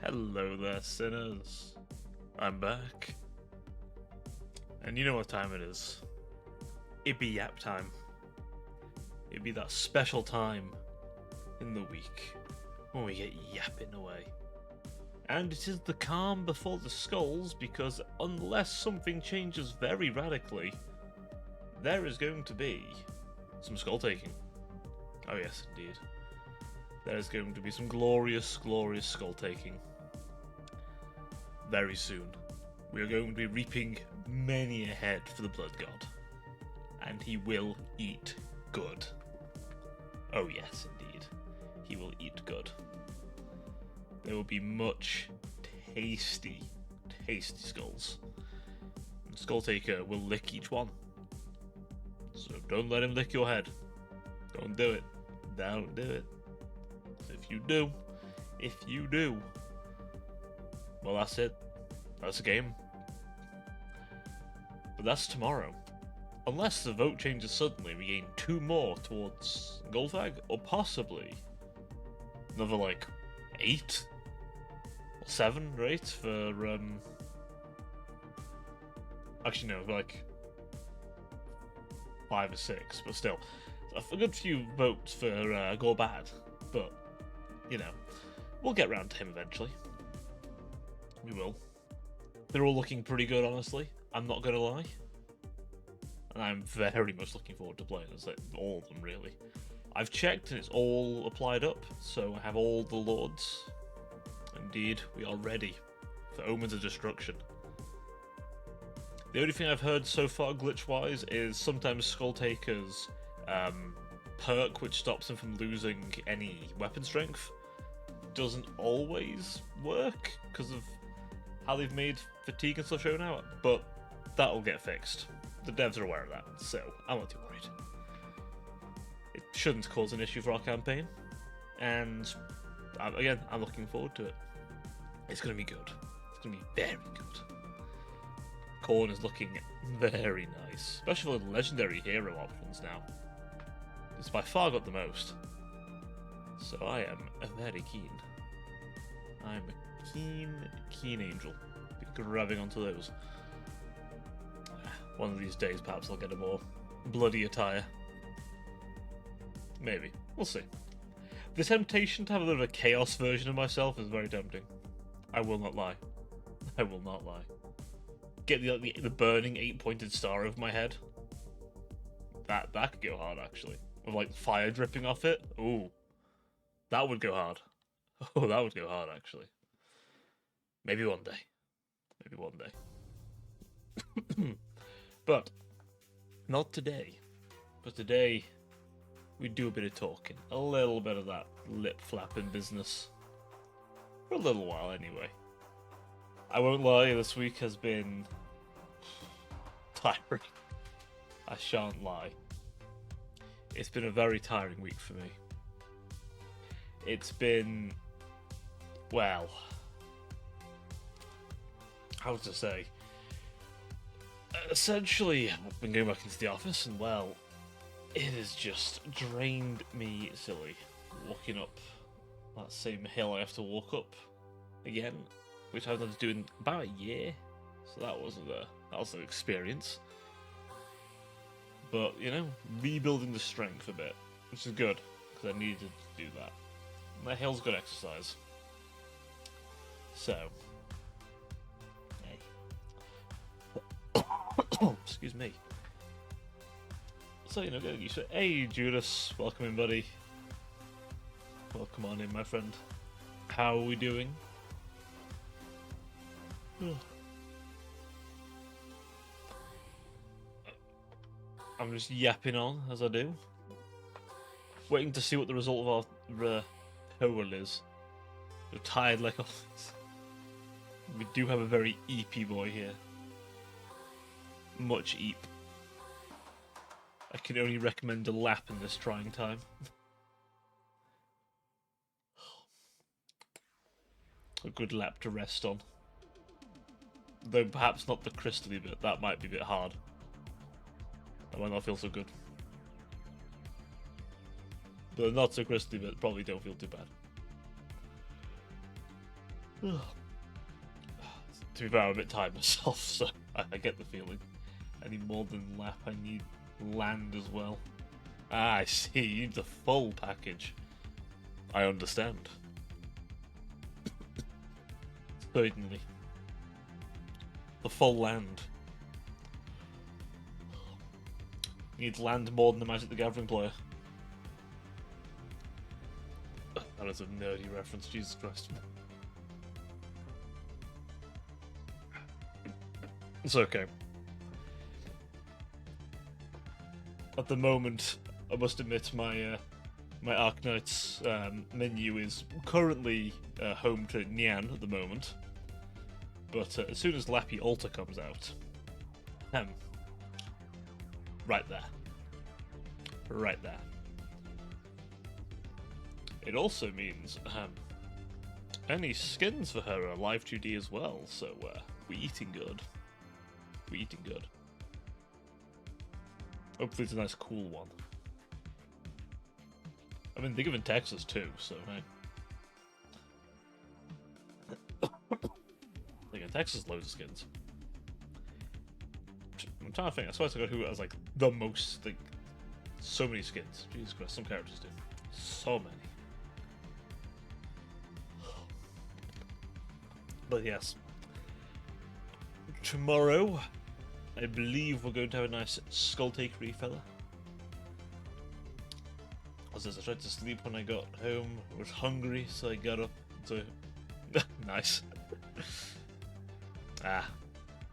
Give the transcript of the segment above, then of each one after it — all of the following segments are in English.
Hello there, sinners. I'm back. And you know what time it is. It'd be yap time. It'd be that special time in the week when we get yapping away. And it is the calm before the skulls because unless something changes very radically, there is going to be some skull taking. Oh yes, indeed. There's going to be some glorious, glorious skull taking. Very soon, we are going to be reaping many a head for the Blood God. And he will eat good. Oh yes, indeed. He will eat good. There will be much tasty, tasty skulls. And Skulltaker will lick each one. So don't let him lick your head. Don't do it. Don't do it. If you do, well, that's it. That's a game. But that's tomorrow. Unless the vote changes suddenly, we gain 2 more towards Golfag, or possibly another, 8? Or 7 or 8 for, Actually, no, 5 or 6, but still. A good few votes for Gorbad, but, we'll get round to him eventually. We will. They're all looking pretty good, honestly. I'm not gonna lie. And I'm very much looking forward to playing as all of them, really. I've checked and it's all applied up, so I have all the lords. Indeed, we are ready for Omens of Destruction. The only thing I've heard so far glitch-wise is sometimes Skulltaker's perk, which stops him from losing any weapon strength, doesn't always work because of how they've made fatigue and stuff shown out, but that'll get fixed. The devs are aware of that, so I'm not too worried. It shouldn't cause an issue for our campaign, and again, I'm looking forward to it. It's going to be good. It's going to be very good. Khorne is looking very nice, especially for the legendary hero options now. It's by far got the most, so I am very keen. I'm a keen angel. Be grabbing onto those. One of these days, perhaps I'll get a more bloody attire. Maybe. We'll see. The temptation to have a bit of a chaos version of myself is very tempting. I will not lie. I will not lie. Get the burning 8-pointed star over my head. That could go hard, actually. With, fire dripping off it. Ooh. That would go hard. Oh, that would go hard, actually. Maybe one day. Maybe one day. But, not today. But today, we do a bit of talking. A little bit of that lip flapping business. For a little while, anyway. I won't lie, this week has been tiring. I shan't lie. It's been a very tiring week for me. It's been, well, how to say? Essentially, I've been going back into the office, and well, it has just drained me silly. Walking up that same hill I have to walk up again, which I've had to do in about a year, so that was an experience. But rebuilding the strength a bit, which is good because I needed to do that. And that hill's good exercise. So, hey, excuse me. So getting used to it. Hey, Judas, welcome in, buddy. Welcome on in, my friend. How are we doing? I'm just yapping on as I do. Waiting to see what the result of our poll is. We're tired like always. We do have a very eepy boy here. Much eep. I can only recommend a lap in this trying time. A good lap to rest on. Though perhaps not the crystally bit, that might be a bit hard. That might not feel so good. The not so crystally bit probably don't feel too bad. To be fair, I'm a bit tired myself, so I get the feeling. I need more than lap, I need land as well. Ah, I see, you need the full package. I understand. Certainly. The full land. Needs land more than the Magic the Gathering player. That is a nerdy reference, Jesus Christ. It's okay. At the moment, I must admit my my Arknight's menu is currently home to Nian at the moment, but as soon as Lappy Altar comes out, right there, right there. It also means any skins for her are live 2D as well, so we're eating good. We're eating good. Hopefully it's a nice cool one. I mean, they live in Texas too, so hey. Like in Texas, loads of skins. I'm trying to think. I swear to God, who has like the most, like, so many skins. Jesus Christ, some characters do. So many. But yes, tomorrow, I believe we're going to have a nice Skulltakery fella. As I tried to sleep when I got home, I was hungry, so I got up to... Nice. You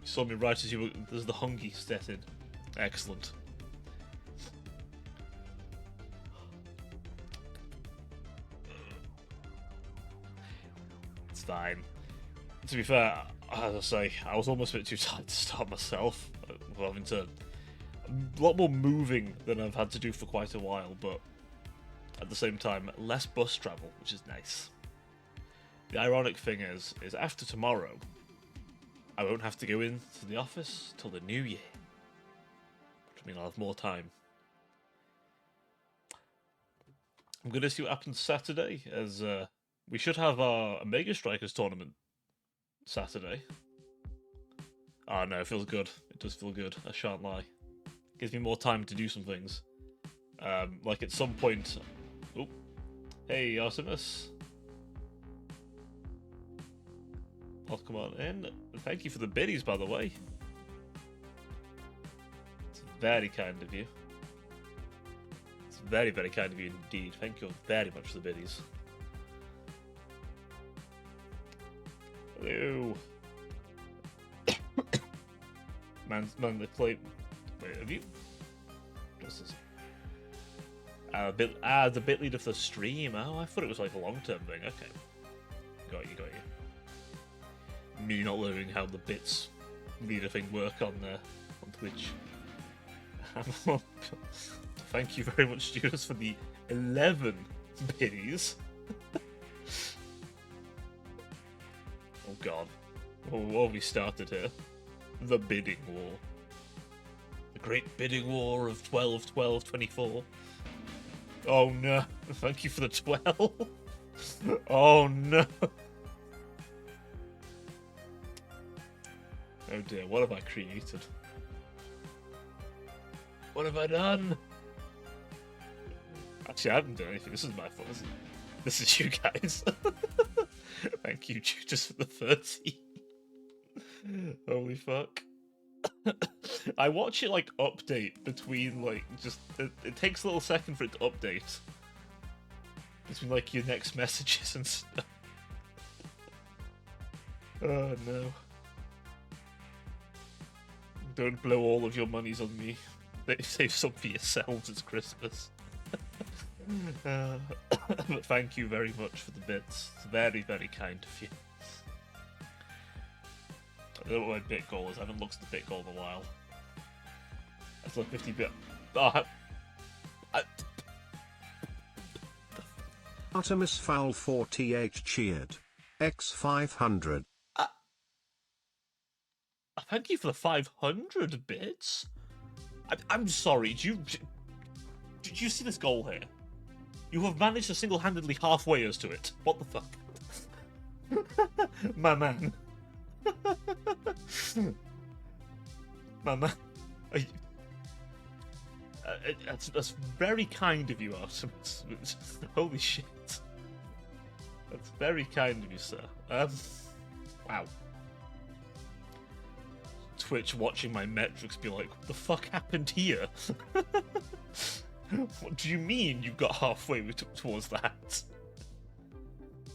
saw me right as you were... There's the hungry set in. Excellent. It's fine. To be fair, as I say, I was almost a bit too tired to start myself. Having to... A lot more moving than I've had to do for quite a while, but at the same time, less bus travel, which is nice. The ironic thing is after tomorrow, I won't have to go into the office till the new year. Which means I'll have more time. I'm going to see what happens Saturday, as we should have our Mega Strikers tournament Saturday. Oh no, it feels good. It does feel good, I shan't lie. Gives me more time to do some things. Like at some point... Oh, hey Artemis. Welcome on in. Thank you for the biddies, by the way. It's very kind of you. It's very, very kind of you indeed. Thank you very much for the biddies. Hello. Man, the play. Wait, have you? What's this? The bit leader for the stream. Oh, I thought it was like a long-term thing. Okay, got you. Me not learning how the bits leader thing work on Twitch. Thank you very much, students, for the 11 biddies. Oh god. What have we started here? The bidding war. The great bidding war of 12, 12, 24. Oh no. Thank you for the 12. Oh no. Oh dear, what have I created? What have I done? Actually, I haven't done anything. This is my fault. This is you guys. Thank you, Judas, for the 30. Holy fuck. I watch it, like, update between, like, just... It takes a little second for it to update. Between, like, your next messages and stuff. Oh, no. Don't blow all of your monies on me. Save some for yourselves, it's Christmas. But thank you very much for the bits. It's very, very kind of you. I don't know what my bit goal is. I haven't looked at the bit goal in a while. That's like 50 bit. Oh, Artemis Foul 4th cheered. X500. Thank you for the 500 bits. I'm sorry. Did you see this goal here? You have managed to single-handedly halfway us to it. What the fuck? My man. My man. That's very kind of you, Artemis. Holy shit. That's very kind of you, sir. Wow. Twitch watching my metrics be like, what the fuck happened here? What do you mean you got halfway towards that?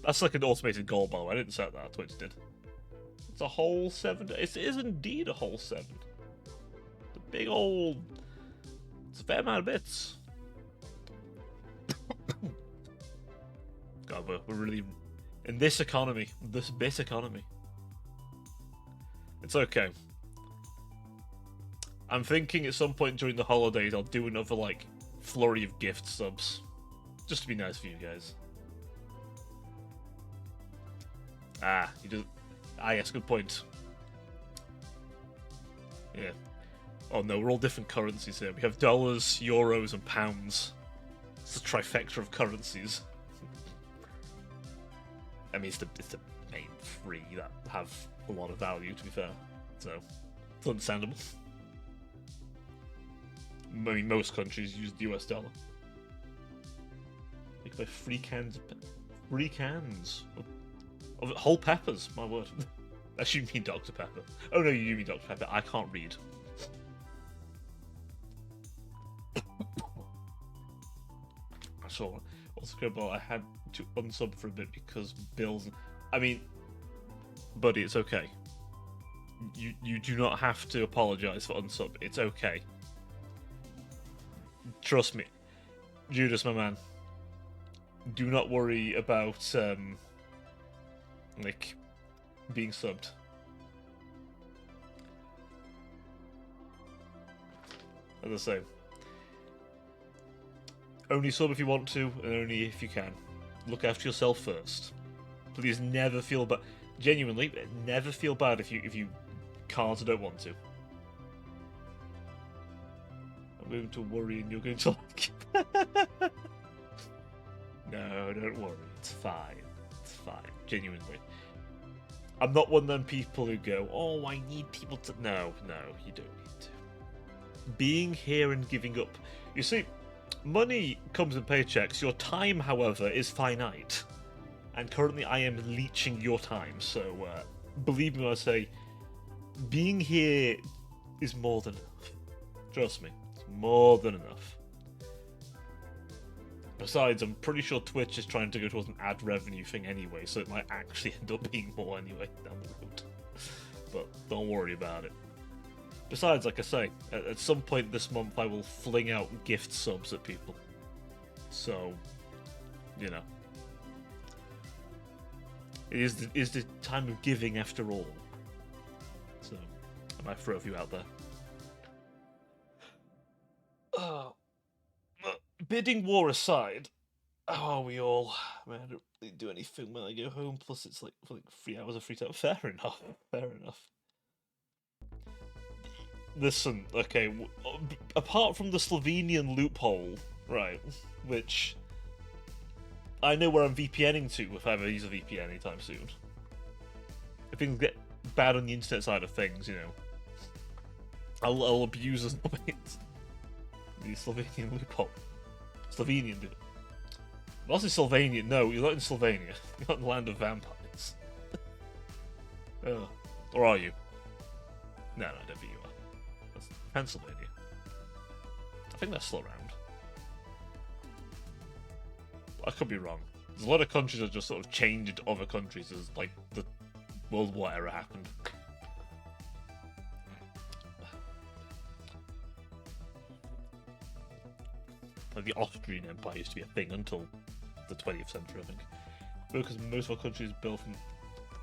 That's like an automated goal, by the way. I didn't set that, Twitch did. It's a whole 7. It is indeed a whole 7. The big old... It's a fair amount of bits. God, we're really... In this economy. This bit economy. It's okay. I'm thinking at some point during the holidays I'll do another, like, flurry of gift subs. Just to be nice for you guys. Ah, you do... Ah, yes, good point. Yeah. Oh no, we're all different currencies here. We have dollars, euros, and pounds. It's a trifecta of currencies. I mean, it's the main 3 that have a lot of value, to be fair. So, it's understandable. I mean, most countries use the US dollar. You can buy 3 cans of... 3 cans of whole peppers, my word. I should mean Dr. Pepper. Oh no, you mean Dr. Pepper. I can't read. I saw also Scribble. I had to unsub for a bit because Bill's... I mean, buddy, it's okay. You do not have to apologise for unsub. It's okay. Trust me. Judas, my man. Do not worry about, like, being subbed. As I say, only sub if you want to, and only if you can. Look after yourself first. Please never feel bad. Genuinely, never feel bad if you can't or don't want to. I'm going to worry, and you're going to like. No, don't worry. It's fine. It's fine. Genuinely. I'm not one of them people who go, oh, I need people to... No, you don't need to. Being here and giving up... You see, money comes in paychecks. Your time, however, is finite. And currently I am leeching your time. So, believe me when I say, being here is more than enough. Trust me. It's more than enough. Besides, I'm pretty sure Twitch is trying to go towards an ad revenue thing anyway, so it might actually end up being more anyway down the road. But don't worry about it. Besides, like I say, at some point this month I will fling out gift subs at people. So, you know. It is the time of giving after all. So, I might throw a few out there. Oh. Bidding war aside, how are we all? I mean, I don't really do anything when I go home, plus it's like 3 hours of free time. Fair enough, fair enough. Listen, okay, apart from the Slovenian loophole, right, which I know where I'm VPNing to if I ever use a VPN anytime soon. If things get bad on the internet side of things, you know, I'll abuse the Slovenian loophole. Slovenian, dude. What's in Slovenia? No, you're not in Slovenia. You're not in the land of vampires. Or are you? No, I don't think you are. That's Pennsylvania. I think that's still around. I could be wrong. There's a lot of countries that just sort of changed into other countries as, like, the World War era happened. Like the Austrian Empire used to be a thing until the 20th century, I think. Because most of our country is built from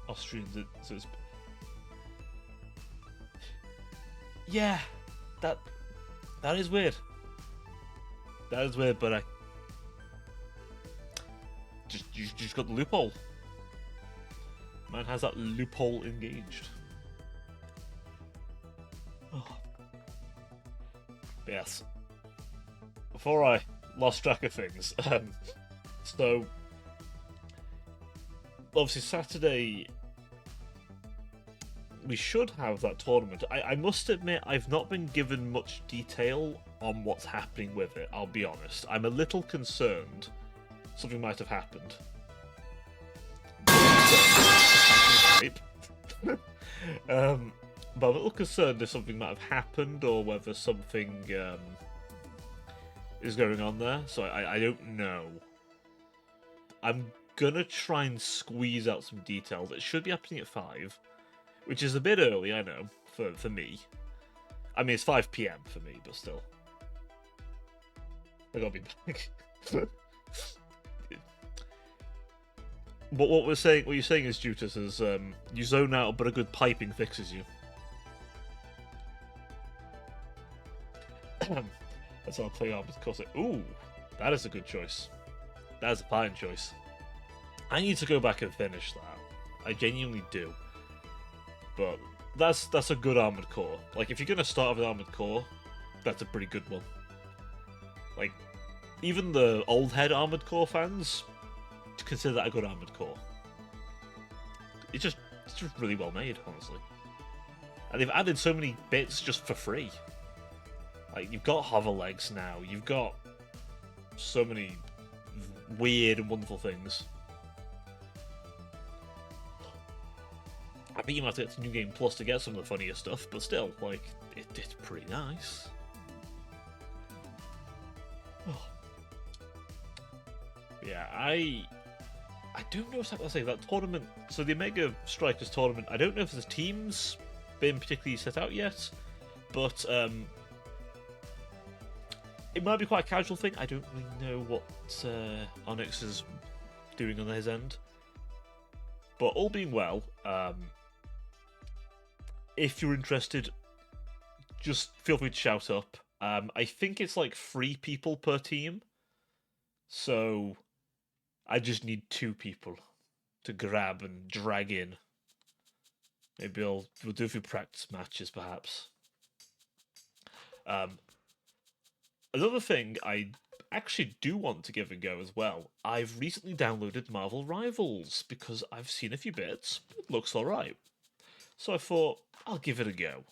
Austrians, so it's... Yeah, that is weird. That is weird, but you just got the loophole. Man has that loophole engaged. Oh. Yes. Before I lost track of things, so obviously Saturday we should have that tournament. I must admit I've not been given much detail on what's happening with it, I'll be honest. I'm a little concerned something might have happened. But I'm a little concerned if something might have happened or whether something is going on there, so I don't know. I'm gonna try and squeeze out some details. It should be happening at 5, which is a bit early, I know, for me. I mean, it's 5 PM for me, but still. I gotta be back. But what you're saying is, Jutus, is you zone out, but a good piping fixes you. That's how I play Armored Core. Ooh, that is a good choice. That is a fine choice. I need to go back and finish that. I genuinely do. But that's a good Armored Core. Like, if you're gonna start with Armored Core, that's a pretty good one. Like, even the old head Armored Core fans consider that a good Armored Core. It's just really well made, honestly. And they've added so many bits just for free. Like, you've got hover legs now, you've got so many weird and wonderful things. I think you might have to get to New Game Plus to get some of the funnier stuff, but still, like, it's pretty nice. Oh. Yeah, I don't know what to say. That tournament, so the Omega Strikers tournament, I don't know if the team's been particularly set out yet, but it might be quite a casual thing. I don't really know what Onyx is doing on his end. But all being well, if you're interested, just feel free to shout up. I think it's like 3 people per team. So I just need 2 people to grab and drag in. Maybe we'll do a few practice matches, perhaps. Another thing I actually do want to give a go as well. I've recently downloaded Marvel Rivals because I've seen a few bits. It looks alright. So I thought, I'll give it a go.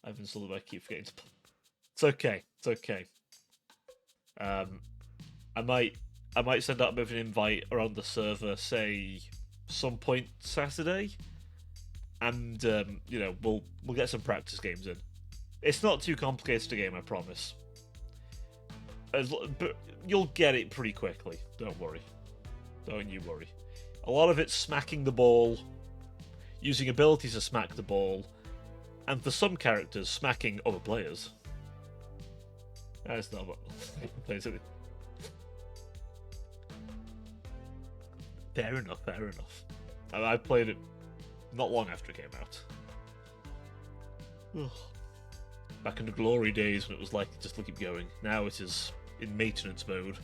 I've installed it, I keep forgetting to play. It's okay. It's okay. I might send out a bit of an invite around the server, say some point Saturday, and you know, we'll get some practice games in. It's not too complicated a game, I promise. But you'll get it pretty quickly. Don't worry. Don't you worry. A lot of it's smacking the ball, using abilities to smack the ball, and for some characters, smacking other players. That's not what plays it. Fair enough, fair enough. I played it not long after it came out. Ugh. Back in the glory days when it was like, just keep going. Now it is in maintenance mode.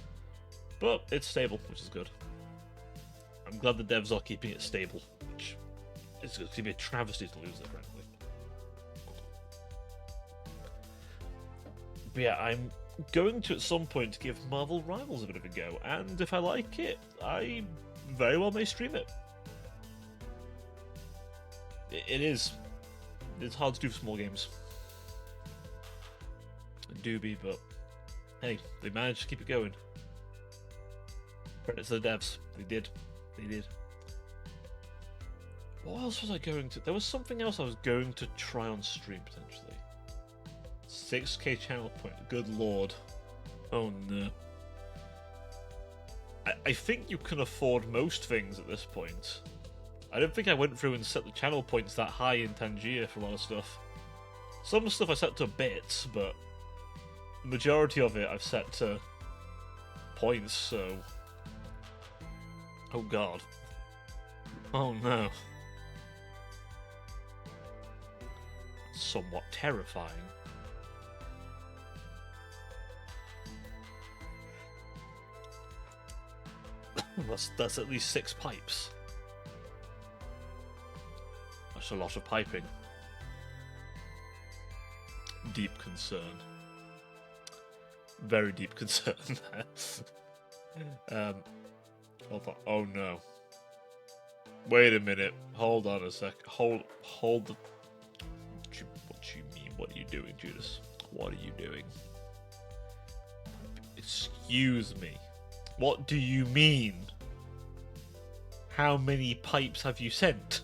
But it's stable, which is good. I'm glad the devs are keeping it stable, which is going to be a travesty to lose it, frankly. But yeah, I'm going to at some point give Marvel Rivals a bit of a go, and if I like it, I very well may stream it. It is. It's hard to do for small games. Doobie, but hey, they managed to keep it going. Credit to the devs. They did. They did. What else was I going to... There was something else I was going to try on stream, potentially. 6k channel point. Good lord. Oh no. I think you can afford most things at this point. I don't think I went through and set the channel points that high in Tangier for a lot of stuff. Some stuff I set to bits, but the majority of it I've set to points, so... Oh god. Oh no. Somewhat terrifying. That's at least 6 pipes. That's a lot of piping. Deep concern. Very deep concern there. Hold on. Oh no. Wait a minute. Hold on a sec. Hold. What you mean? What are you doing, Judas? What are you doing? Excuse me. What do you mean? How many pipes have you sent?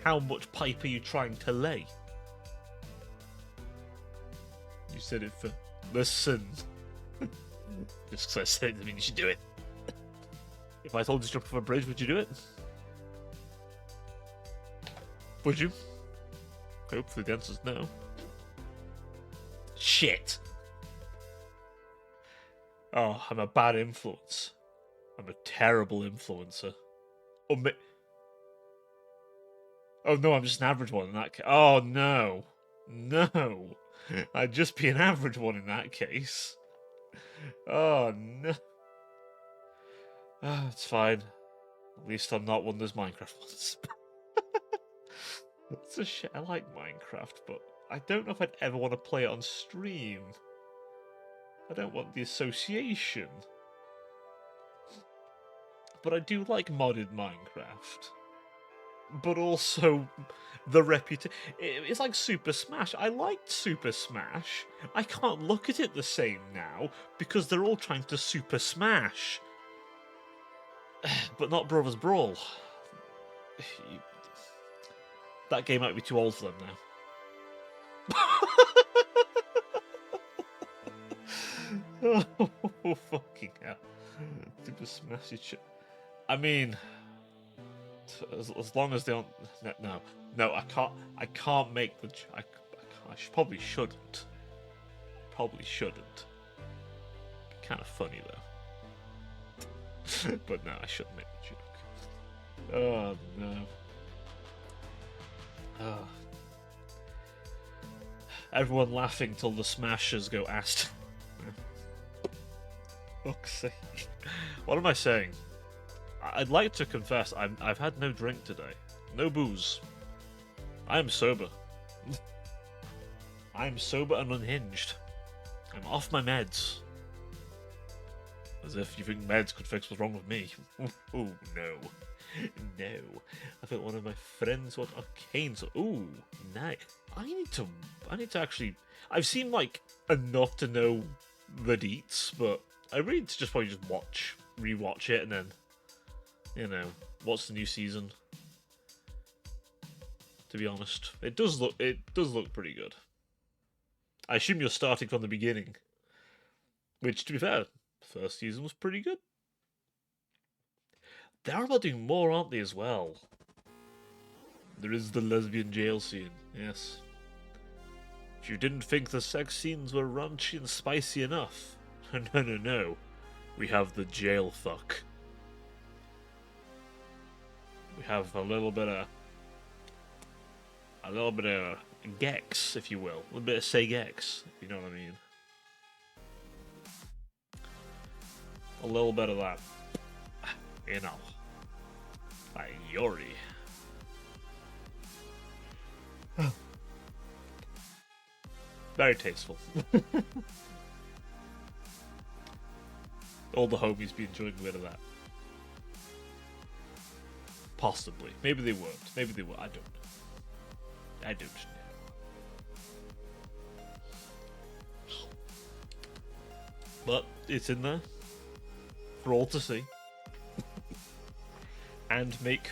How much pipe are you trying to lay? You said it for... Listen. Just because I said it doesn't mean you should do it. If I told you to jump off a bridge, would you do it? Would you? Hopefully the answer's no. Shit! Oh, I'm a bad influence. I'm a terrible influencer. Oh no, I'm just an average one in that case. Oh no. No. I'd just be an average one in that case. Oh no. Ah, it's fine. At least I'm not one of those Minecraft ones. It's a shit. I like Minecraft, but I don't know if I'd ever want to play it on stream. I don't want the association. But I do like modded Minecraft. But also the reputation. It's like Super Smash. I liked Super Smash. I can't look at it the same now because they're all trying to Super Smash. But not Brothers Brawl. That game might be too old for them now. Oh, fucking hell. Super Smash it. I mean, as long as they don't... No, I can't make the... I probably shouldn't. Probably shouldn't. Kind of funny, though. But no, I shouldn't make the joke. Oh, no. Oh. Everyone laughing till the smashers go asked. Fuck's sake. What am I saying? I'd like to confess I've had no drink today. No booze. I am sober. I am sober and unhinged. I'm off my meds. As if you think meds could fix what's wrong with me. Oh, no. No. I think one of my friends was arcane, so... Ooh, nice. I need to actually... I've seen, like, enough to know the deets, but I really need to just probably just rewatch it, and then, you know, what's the new season? To be honest. It does look pretty good. I assume you're starting from the beginning. Which, to be fair, first season was pretty good. They are about doing more, aren't they, as well? There is the lesbian jail scene, yes. If you didn't think the sex scenes were raunchy and spicy enough, no. We have the jail fuck. We have a little bit of Gex, if you will. A little bit of say Gex, if you know what I mean. A little bit of that. You know. Like Yori. Very tasteful. All the homies be enjoying a bit of that. Possibly. Maybe they won't. Maybe they will. I don't know. But it's in there for all to see. And make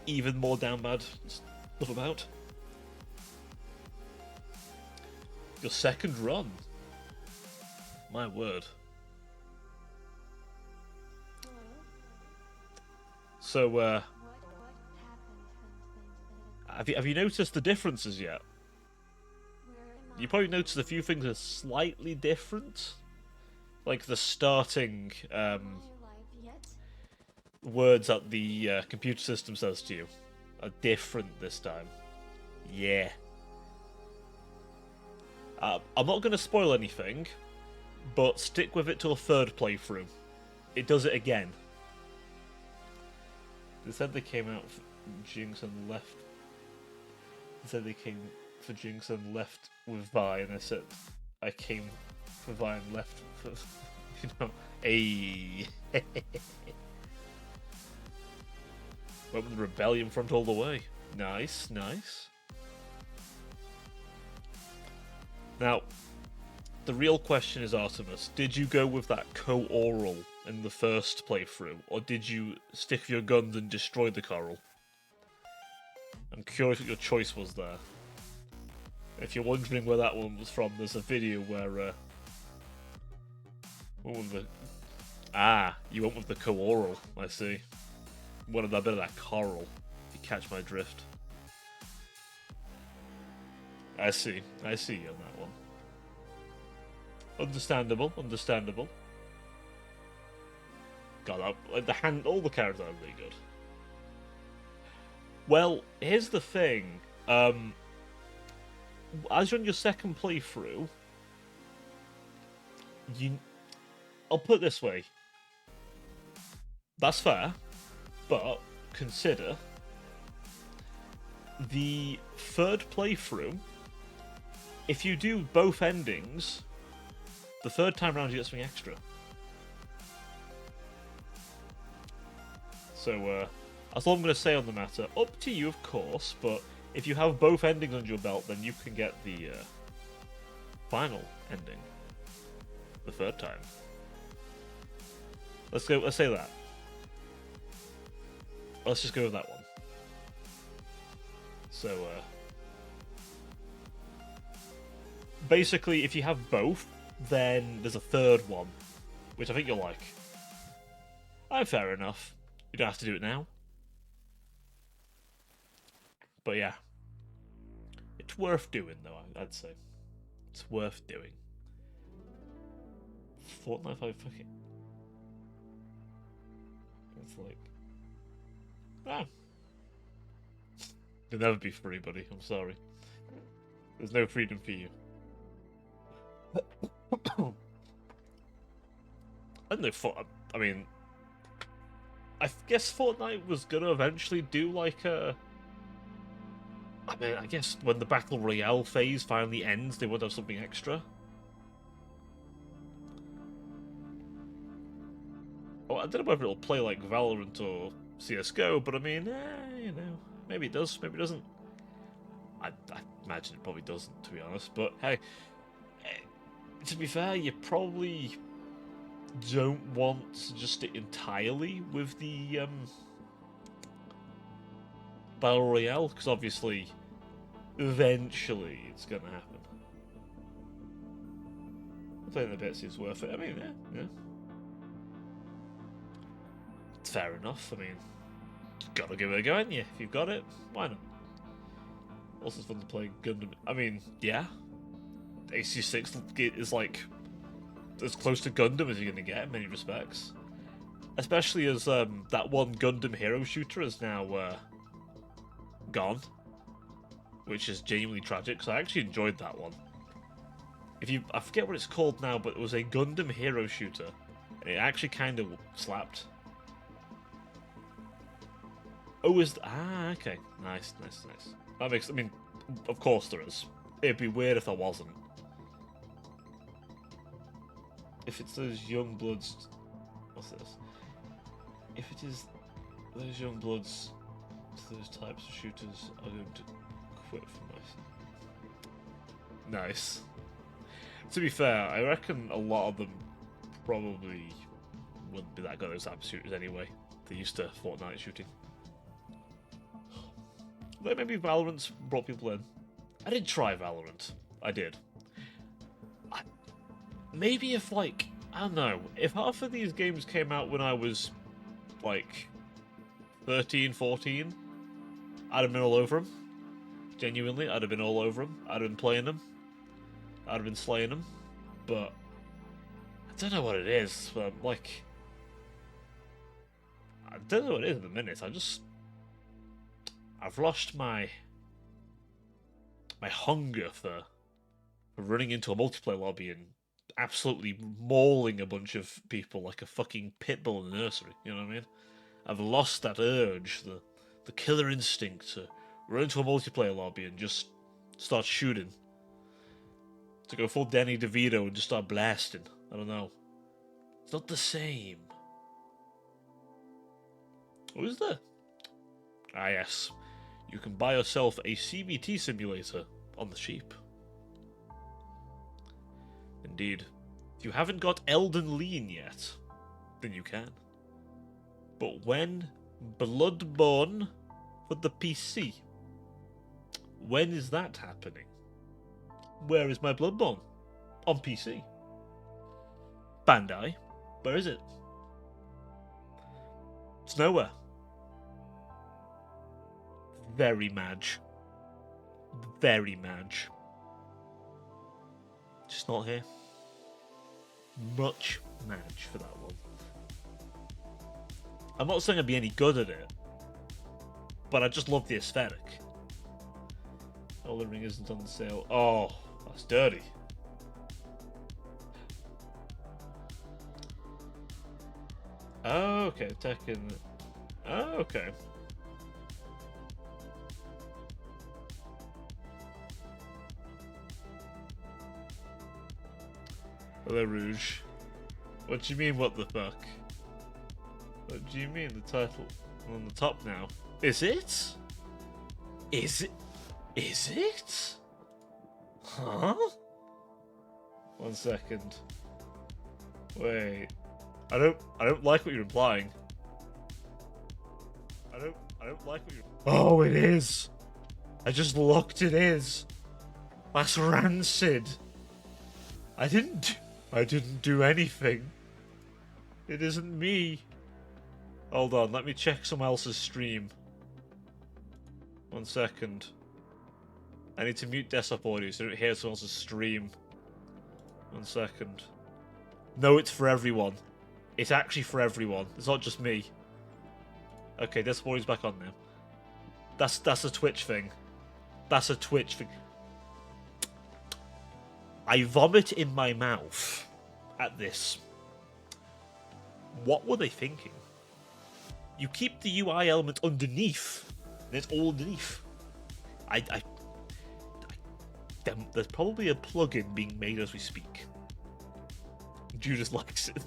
even more damn bad stuff about. Your second run. My word. So, have you noticed the differences yet? You probably noticed a few things are slightly different. Like the starting words that the computer system says to you are different this time. Yeah. I'm not going to spoil anything, but stick with it till a third playthrough. It does it again. They said they came out for Jinx and left. They said they came for Jinx and left with Vi, and I said I came for Vi and left for, you know, a. Went with the Rebellion front all the way. Nice, nice. Now, the real question is, Artemis, did you go with that co-oral in the first playthrough, or did you stick with your guns and destroy the coral? I'm curious what your choice was there. If you're wondering where that one was from, there's a video where, what was the... Ah, you went with the co-oral, I see. Wanted a bit of that coral, if you catch my drift. I see you on that one. Understandable, understandable. God, all the characters are really good. Well, here's the thing. As you're on your second playthrough, I'll put it this way. That's fair, but consider the third playthrough. If you do both endings, the third time around you get something extra. So, that's all I'm going to say on the matter. Up to you, of course, but if you have both endings under your belt, then you can get the final ending the third time. Let's say that. Let's just go with that one. So, basically, if you have both, then there's a third one, which I think you'll like. Fair enough. You don't have to do it now. But yeah. It's worth doing, though, I'd say. It's worth doing. Fortnite 5 fucking... It's like... Ah. You'll never be free, buddy. I'm sorry. There's no freedom for you. I don't know, I mean... I guess Fortnite was gonna eventually do like a... I mean, I guess when the Battle Royale phase finally ends, they would have something extra. Oh, I don't know whether it'll play like Valorant or CSGO, but I mean, you know, maybe it does, maybe it doesn't. I imagine it probably doesn't, to be honest, but hey, to be fair, you probably don't want to just stick entirely with the Battle Royale, because obviously, eventually, it's going to happen. Playing the bits is worth it. I mean, yeah. It's fair enough. I mean, you've got to give it a go, haven't you? If you've got it, why not? Also, it's fun to play Gundam. I mean, yeah. AC6 is like as close to Gundam as you're going to get in many respects. Especially as that one Gundam hero shooter is now gone, which is genuinely tragic, because I actually enjoyed that one. I forget what it's called now, but it was a Gundam hero shooter, and it actually kind of slapped. Oh, okay. Nice. That makes, I mean, of course there is. It'd be weird if there wasn't. If it's those young bloods... What's this? If it is those young bloods, those types of shooters are going to quit from my... Nice. To be fair, I reckon a lot of them probably wouldn't be that good at those types of shooters anyway. They're used to Fortnite shooting. Though maybe Valorant's brought people in. I did try Valorant. I did. Maybe if, like, I don't know, if half of these games came out when I was, like, 13, 14, I'd have been all over them. Genuinely, I'd have been all over them. I'd have been playing them. I'd have been slaying them. But I don't know what it is. But, like, I don't know what it is at the minute. I've lost my hunger for running into a multiplayer lobby and absolutely mauling a bunch of people like a fucking pit bull in the nursery. You know what I mean? I've lost that urge, the killer instinct to run into a multiplayer lobby and just start shooting. To go full Danny DeVito and just start blasting. I don't know. It's not the same. What is there? Ah yes, you can buy yourself a CBT simulator on the cheap. Indeed. If you haven't got Elden Ring yet, then you can. But when Bloodborne for the PC? When is that happening? Where is my Bloodborne? On PC. Bandai, where is it? It's nowhere. Very madge. Very madge. Just not here. Much madge for that one. I'm not saying I'd be any good at it, but I just love the aesthetic. Elden Ring isn't on sale. Oh, that's dirty. Oh, okay, Tekken. Oh, okay. Hello, Rouge. What do you mean, what the fuck? What do you mean, the title on the top now? Is it? Is it? Is it? Huh? 1 second. Wait. I don't like what you're implying. I don't like what you're... Oh, it is! I just looked, it is! That's rancid! I didn't do anything. It isn't me. Hold on, let me check someone else's stream. 1 second. I need to mute desktop audio so I don't hear someone else's stream. 1 second. No, it's for everyone. It's actually for everyone. It's not just me. Okay, desktop audio's back on now. That's a Twitch thing. That's a Twitch thing. I vomit in my mouth at this. What were they thinking? You keep the UI element underneath, and it's all underneath. There's probably a plugin being made as we speak. Judas likes it.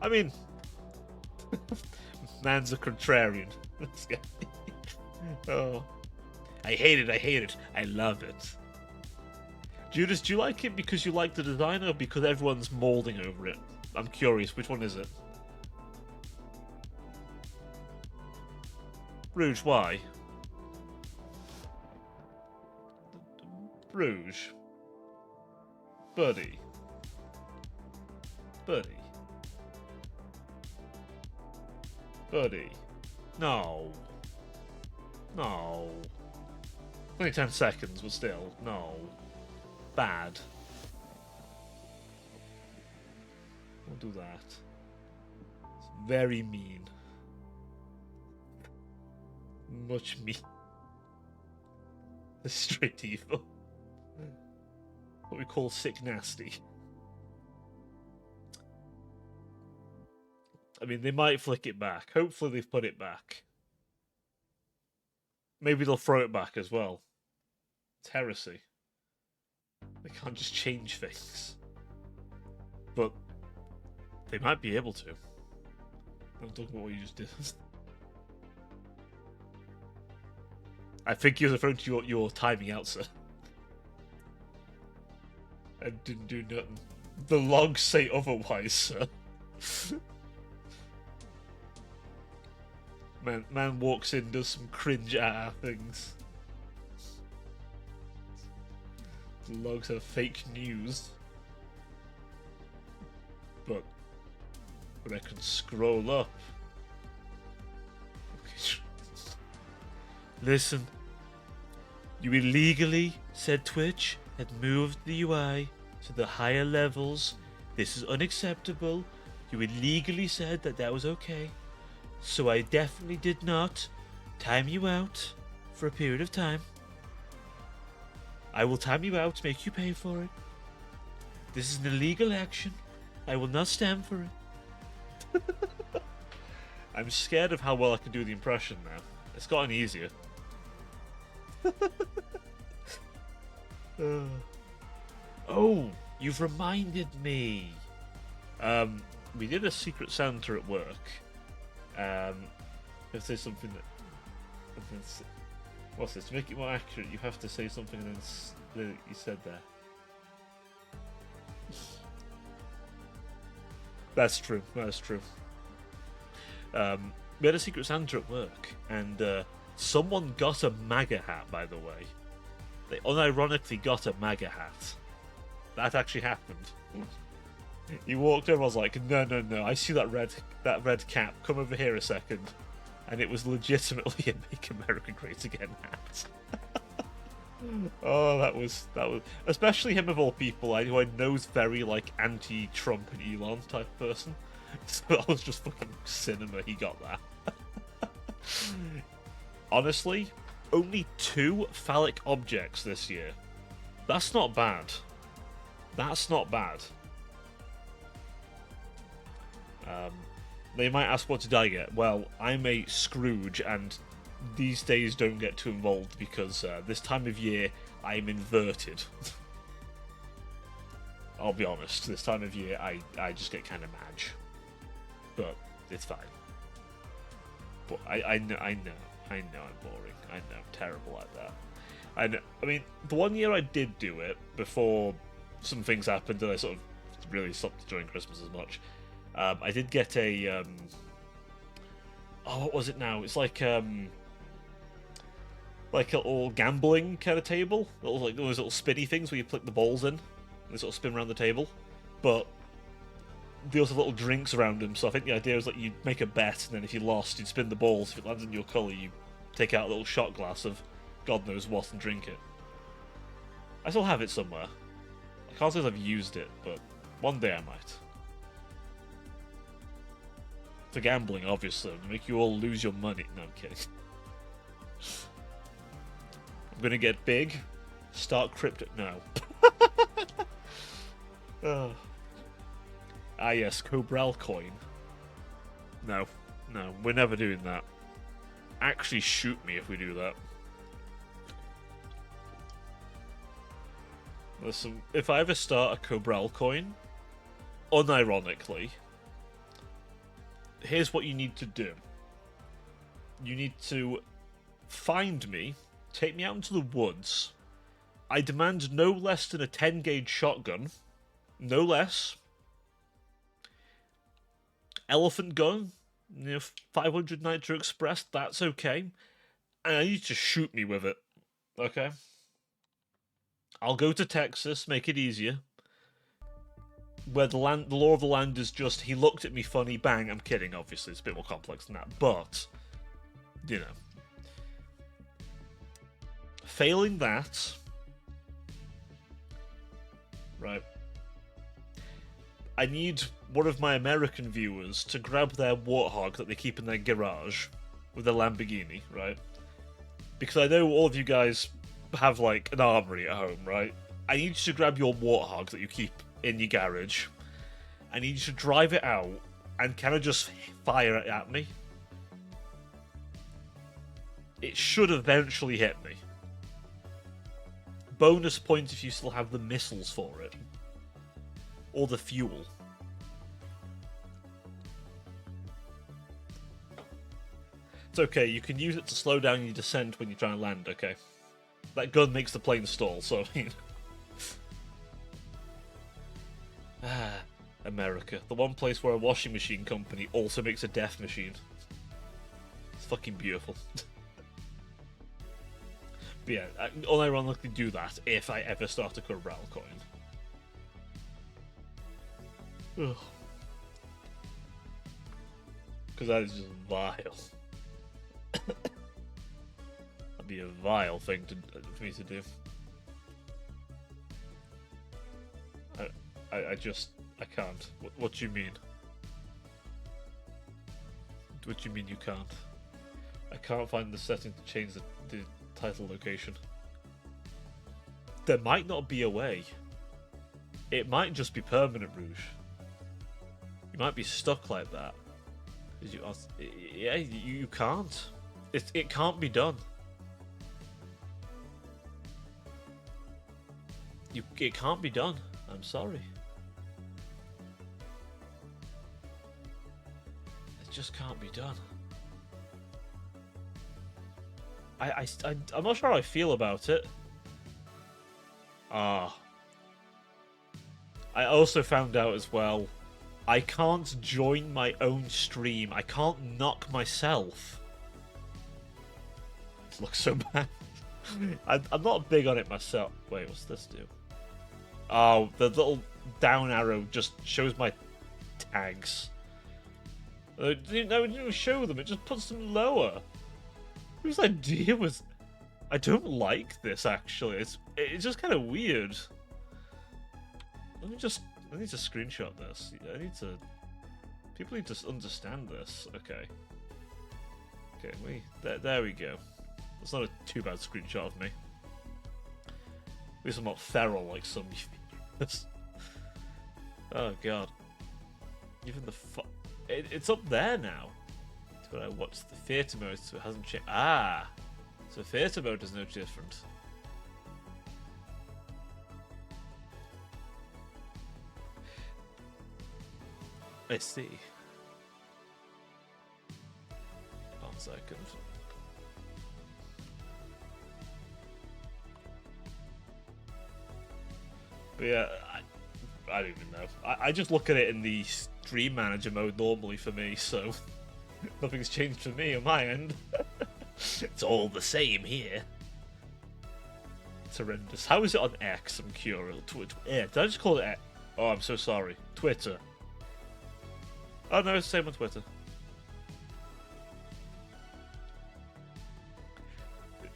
I mean, man's a contrarian. This guy. Oh, I hate it. I love it. Judas, do you like it because you like the design or because everyone's molding over it? I'm curious, which one is it? Rouge, why? Rouge. Buddy. No. Only 10 seconds, but still, no. Bad. Don't do that. It's very mean. Much mean. The straight evil. What we call sick nasty. I mean, they might flick it back. Hopefully they've put it back. Maybe they'll throw it back as well. It's heresy. They can't just change things. But they might be able to. I'm talking about what you just did. I think you're referring to your timing out, sir. I didn't do nothing. The logs say otherwise, sir. Man walks in, does some cringe things. The logs are fake news. But when I can scroll up. Okay. Listen. You illegally, said Twitch, had moved the UI to the higher levels. This is unacceptable. You illegally said that was okay. So I definitely did not time you out for a period of time. I will time you out to make you pay for it. This is an illegal action. I will not stand for it. I'm scared of how well I can do the impression now. It's gotten easier. Oh, you've reminded me. We did a Secret Santa at work. If there's something that... What's this? To make it more accurate, you have to say something and then you said there. That's true. That's true. We had a Secret Santa at work, and someone got a MAGA hat, by the way. They unironically got a MAGA hat. That actually happened. He walked over, I was like, no, I see that red cap, come over here a second. And it was legitimately a Make America Great Again hat. Oh, that was... Especially him of all people, who I know is very, like, anti-Trump and Elon type person. So that was just fucking cinema he got that. Honestly, only 2 phallic objects this year. That's not bad. That's not bad. They might ask, what did I get? Well, I'm a Scrooge, and these days don't get too involved because this time of year I'm inverted. I'll be honest, this time of year I just get kind of mad. But it's fine. But I know I'm boring. I know I'm terrible at that. I mean, the one year I did do it before some things happened and I sort of really stopped enjoying Christmas as much. I did get a what was it now? It's like a little gambling kind of table, like those little spinny things where you put the balls in and they sort of spin around the table. But they also have little drinks around them, so I think the idea was that you'd make a bet, and then if you lost, you'd spin the balls. If it lands in your colour, you take out a little shot glass of God knows what and drink it. I still have it somewhere. I can't say I've used it, but one day I might. For gambling, obviously, to make you all lose your money. No, I'm kidding. I'm gonna get big, start crypto. No. Oh. Ah, yes, Cobral coin. No, we're never doing that. Actually, shoot me if we do that. Listen, if I ever start a Cobral coin, unironically, here's what you need to do. You need to find me, take me out into the woods. I demand no less than a 10-gauge shotgun. No less. Elephant gun, 500 Nitro Express, that's okay. And I need you to shoot me with it, okay? I'll go to Texas, make it easier. Where the law of the land is just, he looked at me funny, bang, I'm kidding, obviously, it's a bit more complex than that, but, you know. Failing that, right, I need one of my American viewers to grab their Warthog that they keep in their garage with their Lamborghini, right? Because I know all of you guys have, like, an armory at home, right? I need you to grab your Warthog that you keep in your garage. I need you to drive it out and kind of just fire it at me. It should eventually hit me. Bonus points if you still have the missiles for it. Or the fuel. It's okay, you can use it to slow down your descent when you're trying to land, okay? That gun makes the plane stall, so I mean... America. The one place where a washing machine company also makes a death machine. It's fucking beautiful. But yeah, I'll ironically do that if I ever start a Cobral coin. Because that is just vile. That'd be a vile thing for me to do. I can't. What do you mean? What do you mean you can't? I can't find the setting to change the title location. There might not be a way. It might just be permanent, Rouge. You might be stuck like that. You can't. It can't be done. It can't be done. I'm sorry. just can't be done. I'm not sure how I feel about it. I also found out as well, I can't join my own stream. I can't knock myself. It looks so bad. I'm not big on it myself. Wait, what's this do? Oh, the little down arrow just shows my tags. No, it didn't show them. It just puts them lower. Whose idea was... I don't like this, actually. It's just kind of weird. I need to screenshot this. People need to understand this. Okay. Okay, there we go. That's not a too bad screenshot of me. At least I'm not feral like some. Oh god. Even the it's up there now. But I watched the theatre mode, so it hasn't changed. Ah, so theatre mode is no different. I see. 1 second. But yeah, I don't even know. I just look at it in the stream manager mode normally for me, so nothing's changed for me on my end. It's all the same here. It's horrendous. How is it on X? I'm curious. Twitter. Yeah, did I just call it X? Oh, I'm so sorry. Twitter. Oh no, it's the same on Twitter.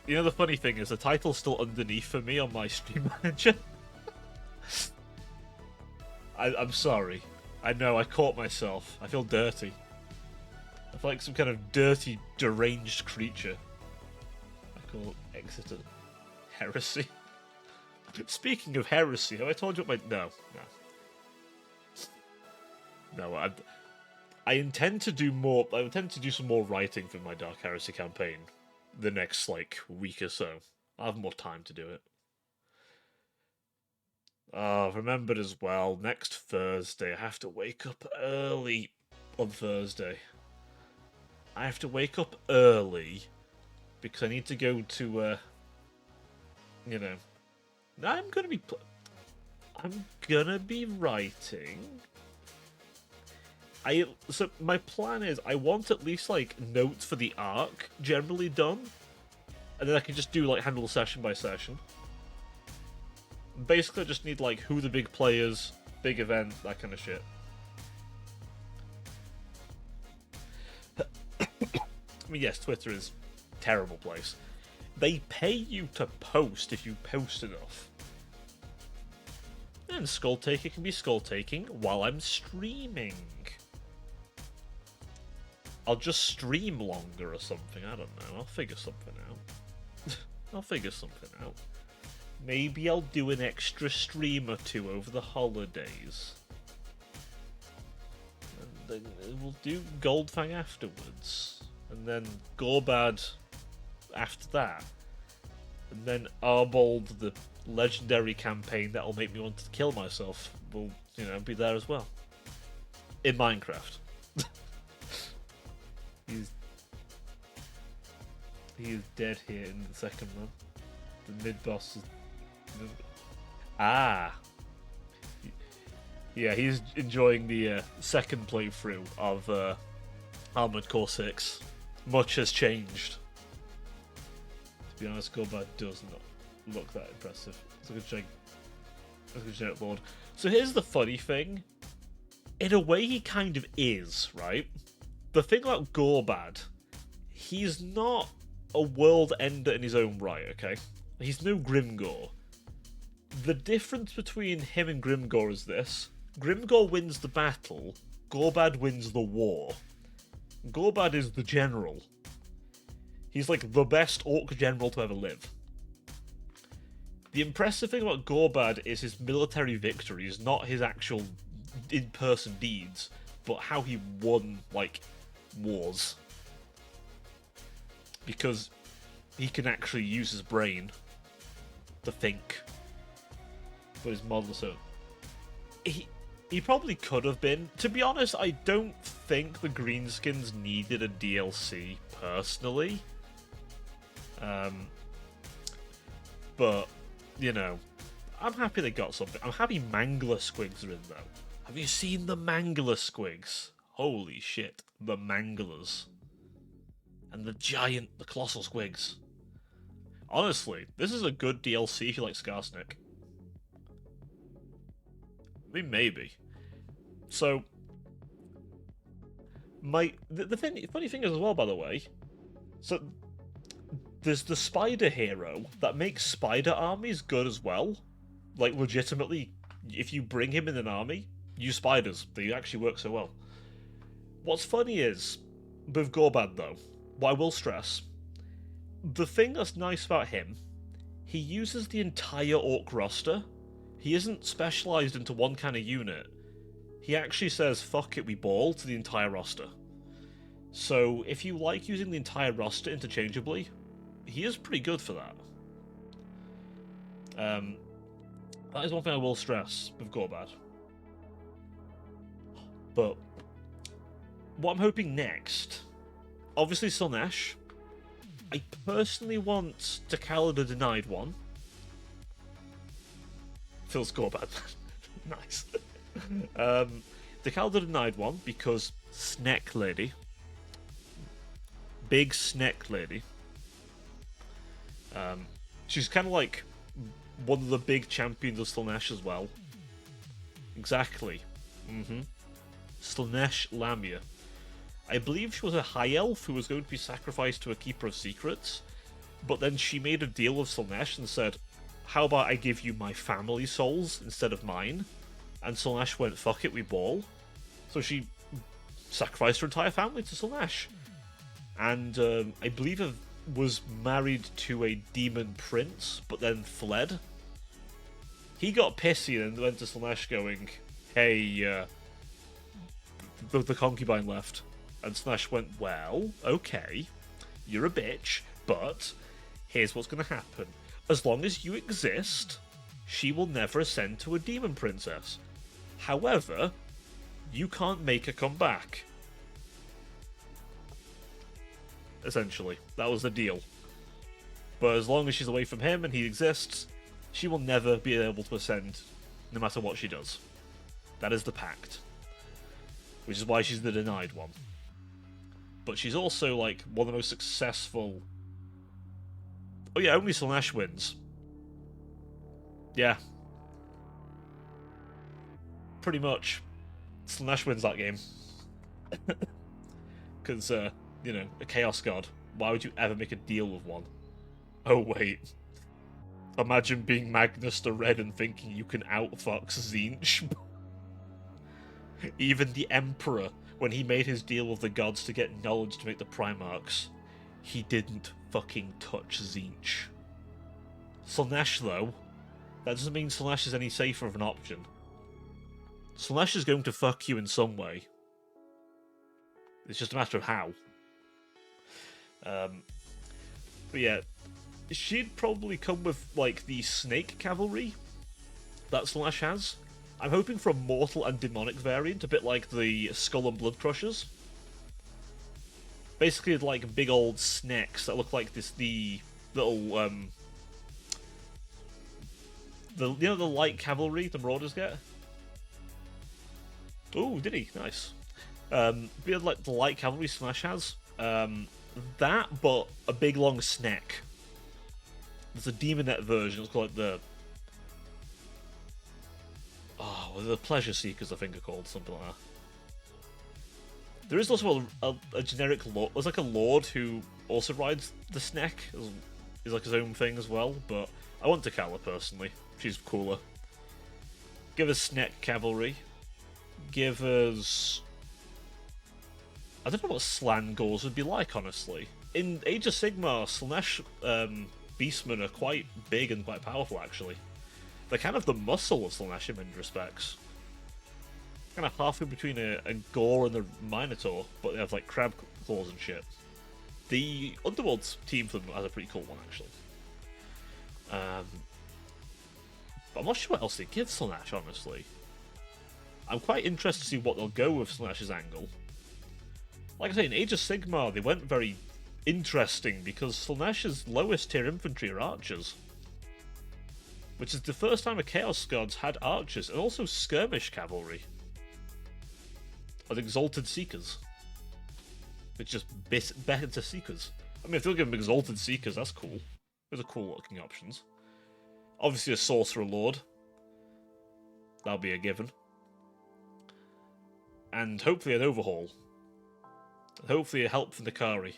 You know, the funny thing is the title's still underneath for me on my stream manager. I'm sorry. I know, I caught myself. I feel dirty. I feel like some kind of dirty, deranged creature. I call Exeter heresy. Speaking of heresy, have I told you what my... No. No, I intend to do more... I intend to do some more writing for my Dark Heresy campaign the next, like, week or so. I'll have more time to do it. I've remembered as well, next Thursday, I have to wake up early on Thursday. I have to wake up early because I need to go to, you know... I'm gonna be writing... So my plan is, I want at least, like, notes for the arc generally done. And then I can just do, like, handle session by session. Basically, I just need, like, who the big players, big event, that kind of shit. I mean, yes, Twitter is a terrible place. They pay you to post if you post enough. And Skull Taker can be Skull Taking while I'm streaming. I'll just stream longer or something, I don't know. I'll figure something out. Maybe I'll do an extra stream or two over the holidays. And then we'll do Goldfang afterwards. And then Gorbad after that. And then Arbold, the legendary campaign that'll make me want to kill myself, will, you know, be there as well. In Minecraft. He is dead here in the second one. The mid-boss is... Ah! Yeah, he's enjoying the second playthrough of Armored Core 6. Much has changed. To be honest, Gorbad does not look that impressive. It's like a giant lord. So here's the funny thing. In a way, he kind of is, right? The thing about Gorbad, he's not a world ender in his own right, okay? He's no Grimgor. The difference between him and Grimgor is this. Grimgor wins the battle, Gorbad wins the war. Gorbad is the general. He's like the best orc general to ever live. The impressive thing about Gorbad is his military victories, not his actual in-person deeds, but how he won, like, wars. Because he can actually use his brain to think. But his model, so... He probably could have been. To be honest, I don't think the Greenskins needed a DLC, personally. But, you know, I'm happy they got something. I'm happy Mangler Squigs are in, though. Have you seen the Mangler Squigs? Holy shit, the Manglers. And the colossal Squigs. Honestly, this is a good DLC if you like Skarsnik. I mean, maybe. So, the funny thing is as well, by the way, so there's the spider hero that makes spider armies good as well. Like, legitimately, if you bring him in an army, use spiders. They actually work so well. What's funny is, with Gorbad though, what I will stress, the thing that's nice about him, he uses the entire Orc roster. He isn't specialised into one kind of unit. He actually says, fuck it, we ball to the entire roster. So, if you like using the entire roster interchangeably, he is pretty good for that. That is one thing I will stress with Gorbad. But, what I'm hoping next, obviously Slaanesh. I personally want Takala the Denied One. Feels Gorbad. Nice. Takala the Denied One, because Snack Lady. Big Snack Lady. She's kind of like one of the big champions of Slaanesh as well. Exactly. Slaanesh Lamia. I believe she was a high elf who was going to be sacrificed to a Keeper of Secrets, but then she made a deal with Slaanesh and said, how about I give you my family souls instead of mine? And Slaanesh went, fuck it, we ball. So she sacrificed her entire family to Slaanesh. And I believe it was married to a demon prince, but then fled. He got pissy and went to Slaanesh going, hey, the concubine left. And Slaanesh went, well, okay, you're a bitch, but here's what's going to happen. As long as you exist, she will never ascend to a demon princess. However, you can't make her come back. Essentially, that was the deal. But as long as she's away from him and he exists, she will never be able to ascend, no matter what she does. That is the pact. Which is why she's the Denied One. But she's also, like, one of the most successful... Oh yeah, only Slaanesh wins. Yeah. Pretty much. Slaanesh wins that game. Because, you know, a Chaos God. Why would you ever make a deal with one? Oh wait. Imagine being Magnus the Red and thinking you can outfox Tzeentch. Even the Emperor, when he made his deal with the gods to get knowledge to make the Primarchs, he didn't fucking touch Tzeentch. Slaanesh, though, that doesn't mean Slaanesh is any safer of an option. Slaanesh is going to fuck you in some way. It's just a matter of how. But yeah, she'd probably come with, like, the Snake Cavalry that Slaanesh has. I'm hoping for a mortal and demonic variant, a bit like the Skull and Blood Crushers. Basically, like big old snakes that look like the little you know, the light cavalry the Marauders get. Oh, did he? Nice. Be like the light cavalry Slaanesh has. That, but a big long snake. There's a Demonette version. It's called like the Pleasure Seekers, I think are called, something like that. There is also a generic lord. There's like a lord who also rides the snake. Is like his own thing as well. But I want Takala personally. She's cooler. Give us snake cavalry. Give us... I don't know what Slangors would be like, honestly. In Age of Sigmar, Slaanesh beastmen are quite big and quite powerful, actually. They're kind of the muscle of Slaanesh in many respects. Kind of halfway between a Gore and a Minotaur, but they have like crab claws and shit. The Underworld team for them has a pretty cool one, actually. But I'm not sure what else they give Slaanesh, honestly. I'm quite interested to see what they'll go with Slash's angle. Like I say, in Age of Sigmar, they went very interesting because Slaanesh's lowest tier infantry are archers. Which is the first time a Chaos God's had archers, and also skirmish cavalry. And Exalted Seekers. Which just better Seekers. I mean, if they'll give them Exalted Seekers, that's cool. Those are cool looking options. Obviously a Sorcerer Lord. That'll be a given. And hopefully an overhaul. And hopefully a help from Nakari.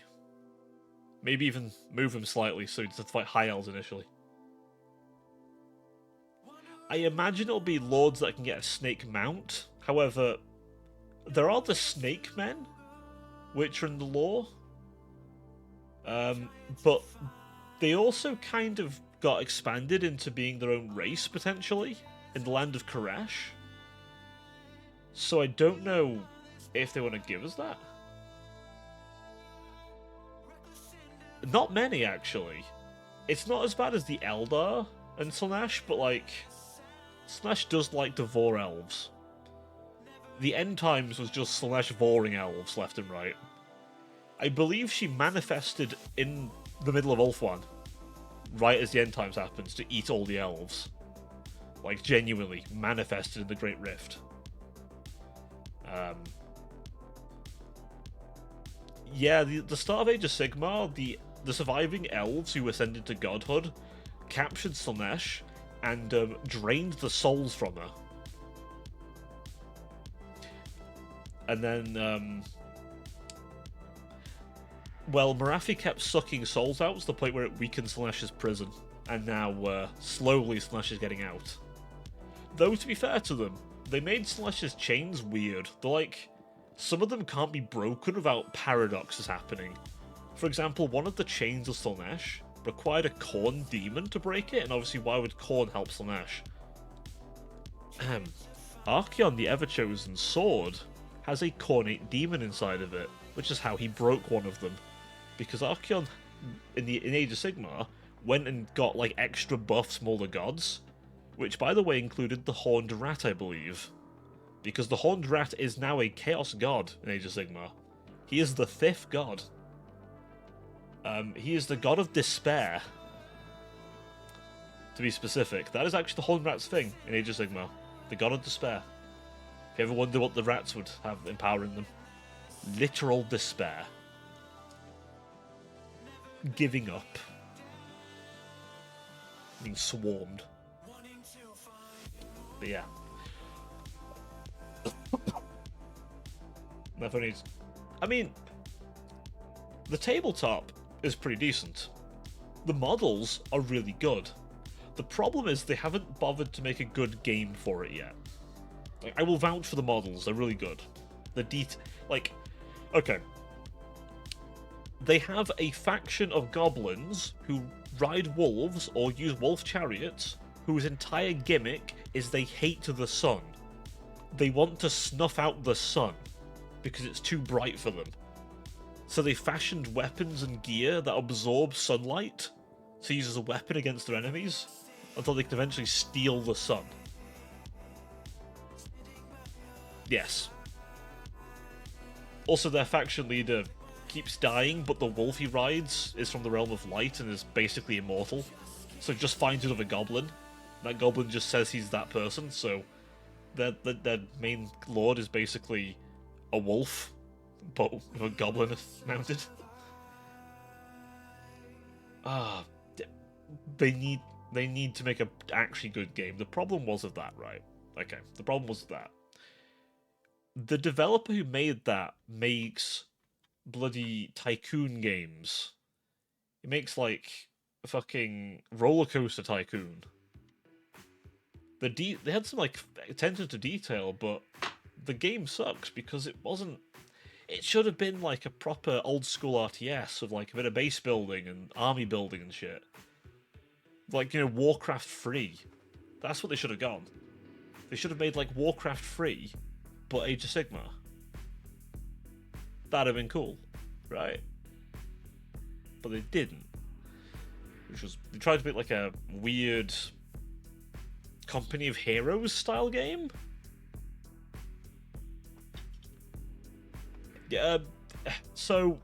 Maybe even move him slightly so he doesn't fight High Elves initially. I imagine it'll be Lords that can get a Snake Mount. However, there are the Snake Men, which are in the lore. But they also kind of got expanded into being their own race, potentially, in the land of Karash. So I don't know if they want to give us that. Not many, actually. It's not as bad as the Eldar and Slaanesh, but, like, Slaanesh does like to vor elves. The End Times was just Slaanesh voring elves left and right. I believe she manifested in the middle of Ulthuan, right as the End Times happens, to eat all the elves. Like, genuinely manifested in the Great Rift. Yeah, the start of Age of Sigmar, the surviving elves who ascended to godhood captured Slaanesh and drained the souls from her. And then, well, Morathi kept sucking souls out to the point where it weakened Slaanesh's prison. And now, slowly, Slaanesh is getting out. Though, to be fair to them, they made Slaanesh's chains weird. They're like, some of them can't be broken without paradoxes happening. For example, one of the chains of Slaanesh required a Khorne demon to break it, and obviously why would Khorne help Slaanesh? Archaon, the Everchosen sword, has a Khornate demon inside of it, which is how he broke one of them. Because Archaon, in Age of Sigmar, went and got like extra buffs from all the gods, which by the way included the Horned Rat, I believe. Because the Horned Rat is now a Chaos God in Age of Sigmar. He is the 5th god. He is the god of despair. To be specific, that is actually the Horned Rat's thing in Age of Sigmar. The god of despair. If you ever wonder what the rats would have empowering them. Literal despair. Giving up. Being swarmed. But yeah. I mean, the tabletop is pretty decent. The models are really good. The problem is they haven't bothered to make a good game for it yet. Like, I will vouch for the models, they're really good. Okay. They have a faction of goblins who ride wolves or use wolf chariots, whose entire gimmick is they hate the sun. They want to snuff out the sun because it's too bright for them. So they fashioned weapons and gear that absorb sunlight to use as a weapon against their enemies until they can eventually steal the sun. Yes. Also, their faction leader keeps dying, but the wolf he rides is from the realm of light and is basically immortal. So just finds another goblin. That goblin just says he's that person, so their main lord is basically a wolf, but with a goblin mounted. They need to make a actually good game. The problem was of that, right? Okay, the problem was that the developer who made that makes bloody tycoon games. It makes like a fucking Roller Coaster Tycoon. They had some like attention to detail, but the game sucks because it wasn't. It should have been like a proper old school RTS with like a bit of base building and army building and shit. Like, you know, Warcraft 3. That's what they should have gone. They should have made like Warcraft 3, but Age of Sigmar. That'd have been cool, right? But they didn't. They tried to make like a weird Company of Heroes style game, Yeah, so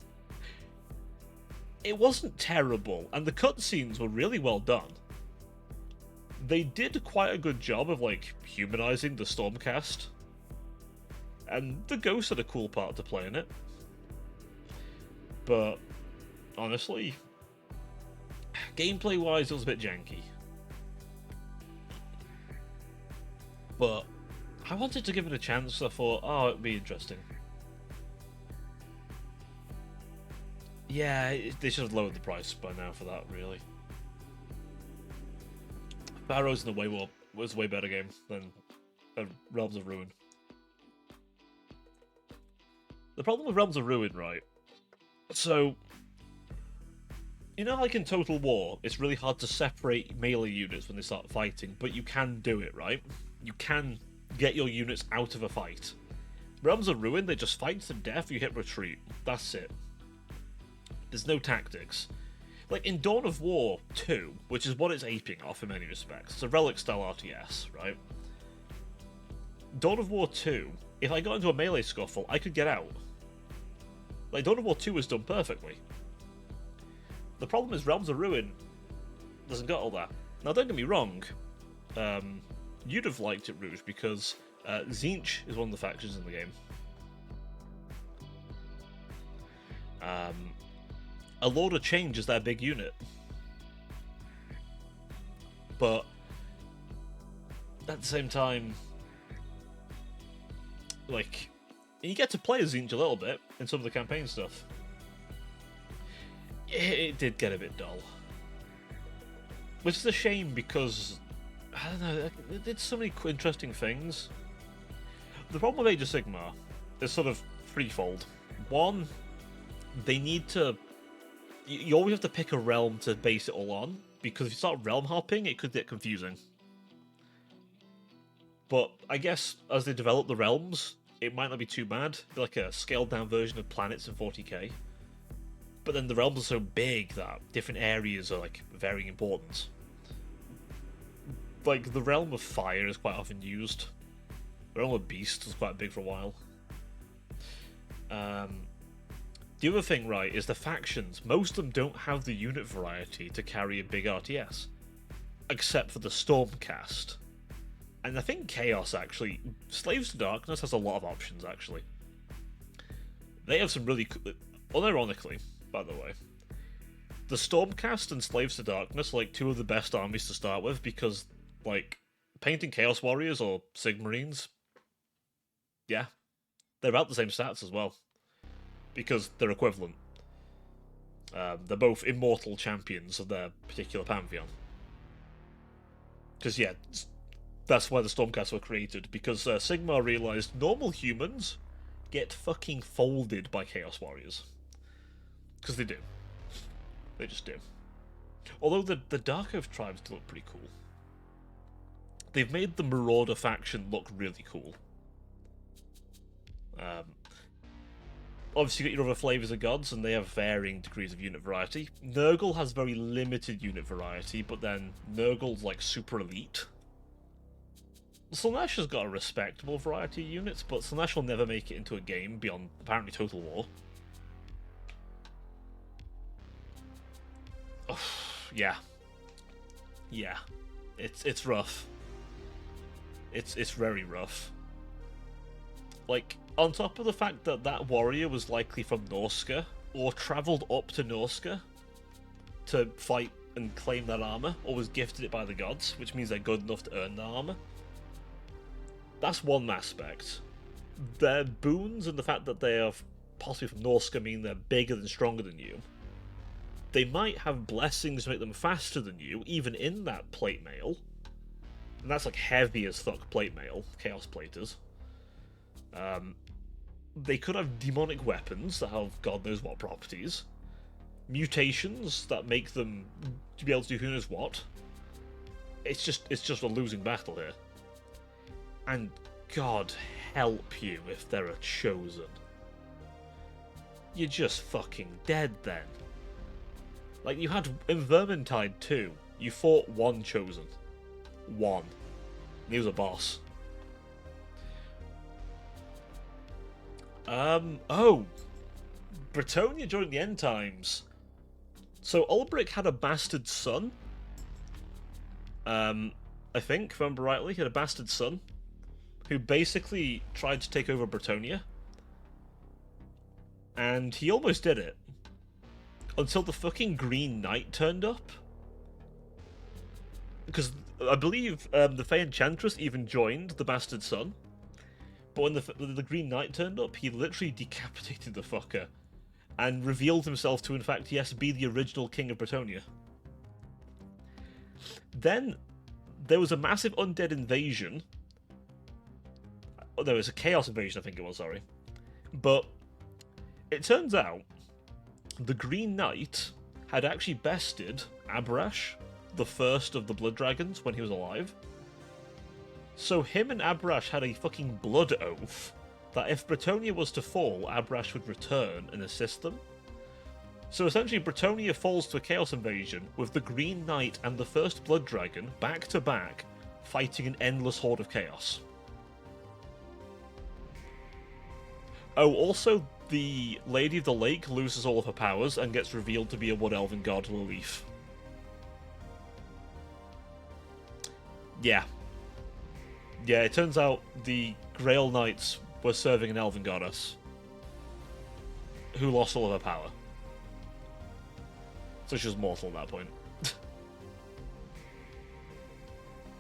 it wasn't terrible, and the cutscenes were really well done. They did quite a good job of like humanizing the Stormcast, and the Ghost had a cool part to play in it. But honestly, gameplay-wise, it was a bit janky. But I wanted to give it a chance, so I thought, oh, it'd be interesting. Yeah, they should have lowered the price by now for that, really. Barrows in the way was a way better game than Realms of Ruin. The problem with Realms of Ruin, right? So, you know, like in Total War, it's really hard to separate melee units when they start fighting, but you can do it, right? You can get your units out of a fight. Realms of Ruin, they just fight to death, you hit retreat. That's it. There's no tactics. Like in Dawn of War 2, which is what it's aping off in many respects, it's a Relic-style RTS, right? Dawn of War 2, if I got into a melee scuffle, I could get out. Like, Dawn of War 2 was done perfectly. The problem is Realms of Ruin doesn't got all that. Now, don't get me wrong, you'd have liked it, Rouge, because Tzeentch is one of the factions in the game. A Lord of Change is their big unit. But at the same time, like, you get to play as Tzeentch a little bit in some of the campaign stuff. It did get a bit dull. Which is a shame because, I don't know, it did so many interesting things. The problem with Age of Sigmar is sort of threefold. One, they need to... You always have to pick a realm to base it all on, because if you start realm hopping, it could get confusing. But I guess as they develop the realms, it might not be too bad. They're like a scaled down version of planets in 40k. But then the realms are so big that different areas are like varying importance. Like the realm of fire is quite often used. The realm of beast was quite big for a while. The other thing, right, is the factions. Most of them don't have the unit variety to carry a big RTS. Except for the Stormcast. And I think Chaos, actually... Slaves to Darkness has a lot of options, actually. They have some really... Unironically, by the way. The Stormcast and Slaves to Darkness are like two of the best armies to start with, because, like, painting Chaos Warriors or Sigmarines... Yeah. They're about the same stats as well. Because they're equivalent. They're both immortal champions of their particular pantheon. Because, yeah, that's why the Stormcast were created. Because Sigmar realised normal humans get fucking folded by Chaos Warriors. Because they do. They just do. Although the Dark Oath tribes look pretty cool. They've made the Marauder faction look really cool. Obviously, you got your other flavors of gods, and they have varying degrees of unit variety. Nurgle has very limited unit variety, but then Nurgle's like super elite. Slaanesh has got a respectable variety of units, but Slaanesh will never make it into a game beyond apparently Total War. Oh, yeah, it's rough. It's very rough. Like, on top of the fact that that warrior was likely from Norsca, or travelled up to Norsca to fight and claim that armour, or was gifted it by the gods, which means they're good enough to earn the armour. That's one aspect. Their boons and the fact that they are possibly from Norsca mean they're bigger and stronger than you. They might have blessings to make them faster than you, even in that plate mail. And that's like heavy as fuck plate mail, Chaos Platers. They could have demonic weapons that have God knows what properties. Mutations that make them to be able to do who knows what. It's just a losing battle here. And God help you if they're a chosen. You're just fucking dead then. Like, you had in Vermintide 2, you fought one chosen. One. And he was a boss. Oh, Bretonia during the end times. So Ulbric had a bastard son. I think, if I remember rightly, he had a bastard son who basically tried to take over Bretonia. And he almost did it. Until the fucking Green Knight turned up. Because I believe the Fey Enchantress even joined the bastard son. But when the Green Knight turned up, he literally decapitated the fucker. And revealed himself to, in fact, yes, be the original King of Bretonia. Then, there was a massive undead invasion. Oh, there was a chaos invasion, I think it was, sorry. But, it turns out, the Green Knight had actually bested Abrash, the first of the Blood Dragons, when he was alive. So him and Abrash had a fucking blood oath that if Bretonia was to fall, Abrash would return and assist them. So essentially, Bretonia falls to a Chaos Invasion with the Green Knight and the first Blood Dragon back to back, fighting an endless horde of chaos. Oh, also, the Lady of the Lake loses all of her powers and gets revealed to be a Wood Elven god, Lilith. Yeah. Yeah, it turns out the Grail Knights were serving an Elven goddess who lost all of her power. So she was mortal at that point.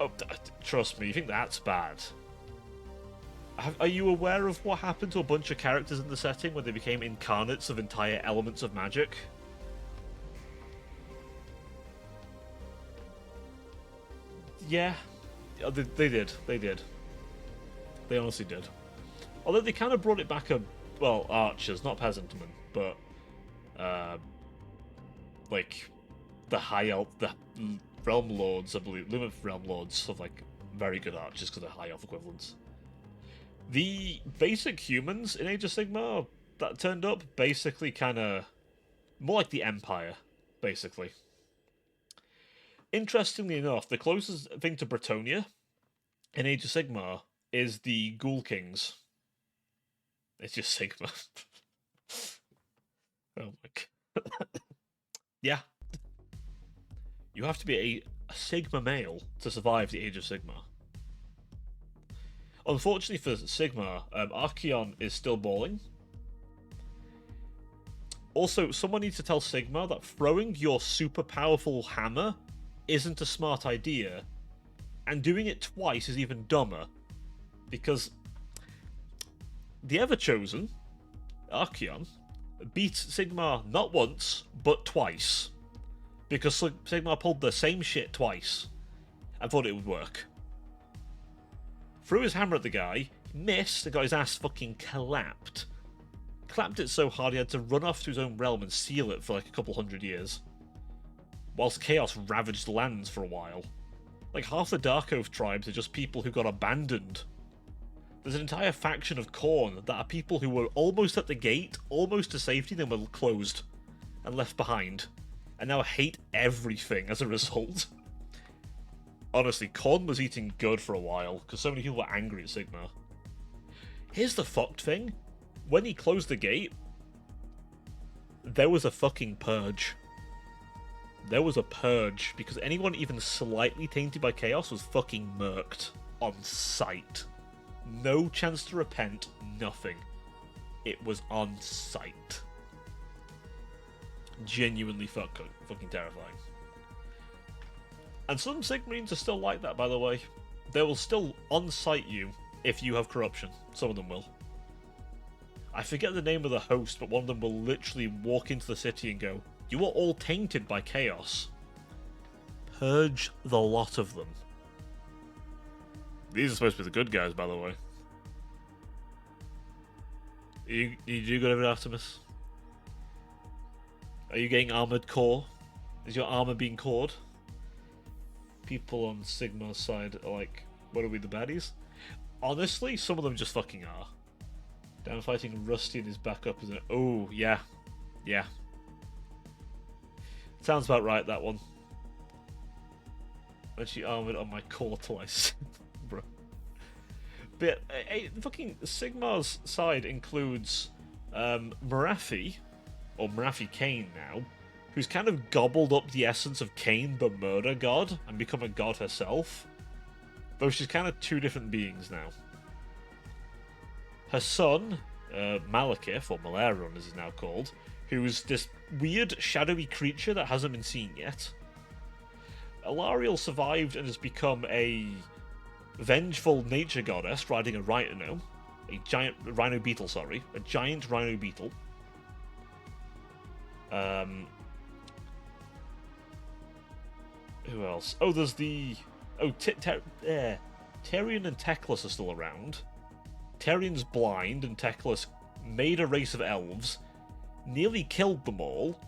Oh, trust me, you think that's bad? Are you aware of what happened to a bunch of characters in the setting when they became incarnates of entire elements of magic? Yeah, they did. They did. They honestly did. Although they kind of brought it back well, archers, not peasantmen, but like the high elf, the realm lords, I believe, Lumith realm lords have like very good archers because they're high elf equivalents. The basic humans in Age of Sigmar that turned up basically kind of more like the Empire, basically. Interestingly enough, the closest thing to Bretonia in Age of Sigmar is the Ghoul Kings. It's just Sigma. Oh my god. Yeah. You have to be a Sigma male to survive the Age of Sigmar. Unfortunately for Sigmar, Archaon is still balling. Also, someone needs to tell Sigmar that throwing your super powerful hammer isn't a smart idea, and doing it twice is even dumber, because the Everchosen, Archaon, beat Sigmar not once, but twice, because Sigmar pulled the same shit twice, and thought it would work. Threw his hammer at the guy, missed, and got his ass fucking clapped. Clapped it so hard he had to run off to his own realm and seal it for like a couple hundred years. Whilst Chaos ravaged lands for a while. Like half the Dark Oath tribes are just people who got abandoned. There's an entire faction of Khorne that are people who were almost at the gate, almost to safety, then were closed and left behind, and now hate everything as a result. Honestly, Khorne was eating good for a while, because so many people were angry at Sigmar. Here's the fucked thing. When he closed the gate, there was a fucking purge. There was a purge, because anyone even slightly tainted by Chaos was fucking murked. On sight. No chance to repent, nothing. It was on sight. Genuinely fucking terrifying. And some Sigmarines are still like that, by the way. They will still on-site you if you have corruption. Some of them will. I forget the name of the host, but one of them will literally walk into the city and go, "You are all tainted by Chaos." Purge the lot of them. These are supposed to be the good guys, by the way. You do good over Artemis? Are you getting armored core? Is your armor being cored? People on Sigmar's side are like, what are we, the baddies? Honestly, some of them just fucking are. Down fighting Rusty and his backup is oh, yeah. Yeah. Sounds about right, that one. When she armored on my core twice. Bro. bit. Fucking Sigmar's side includes Marathi, or Marathi Kane now, who's kind of gobbled up the essence of Kane the murder god and become a god herself. Though she's kind of two different beings now. Her son, Malekith, or Malarion as he's now called, who's this weird shadowy creature that hasn't been seen yet. Alariel survived and has become a vengeful nature goddess riding a rhino. A giant rhino beetle, sorry. A giant rhino beetle. Who else? Oh, there's the... Oh, Tarion and Teclis are still around. Tarion's blind, and Teclis made a race of elves, nearly killed them all,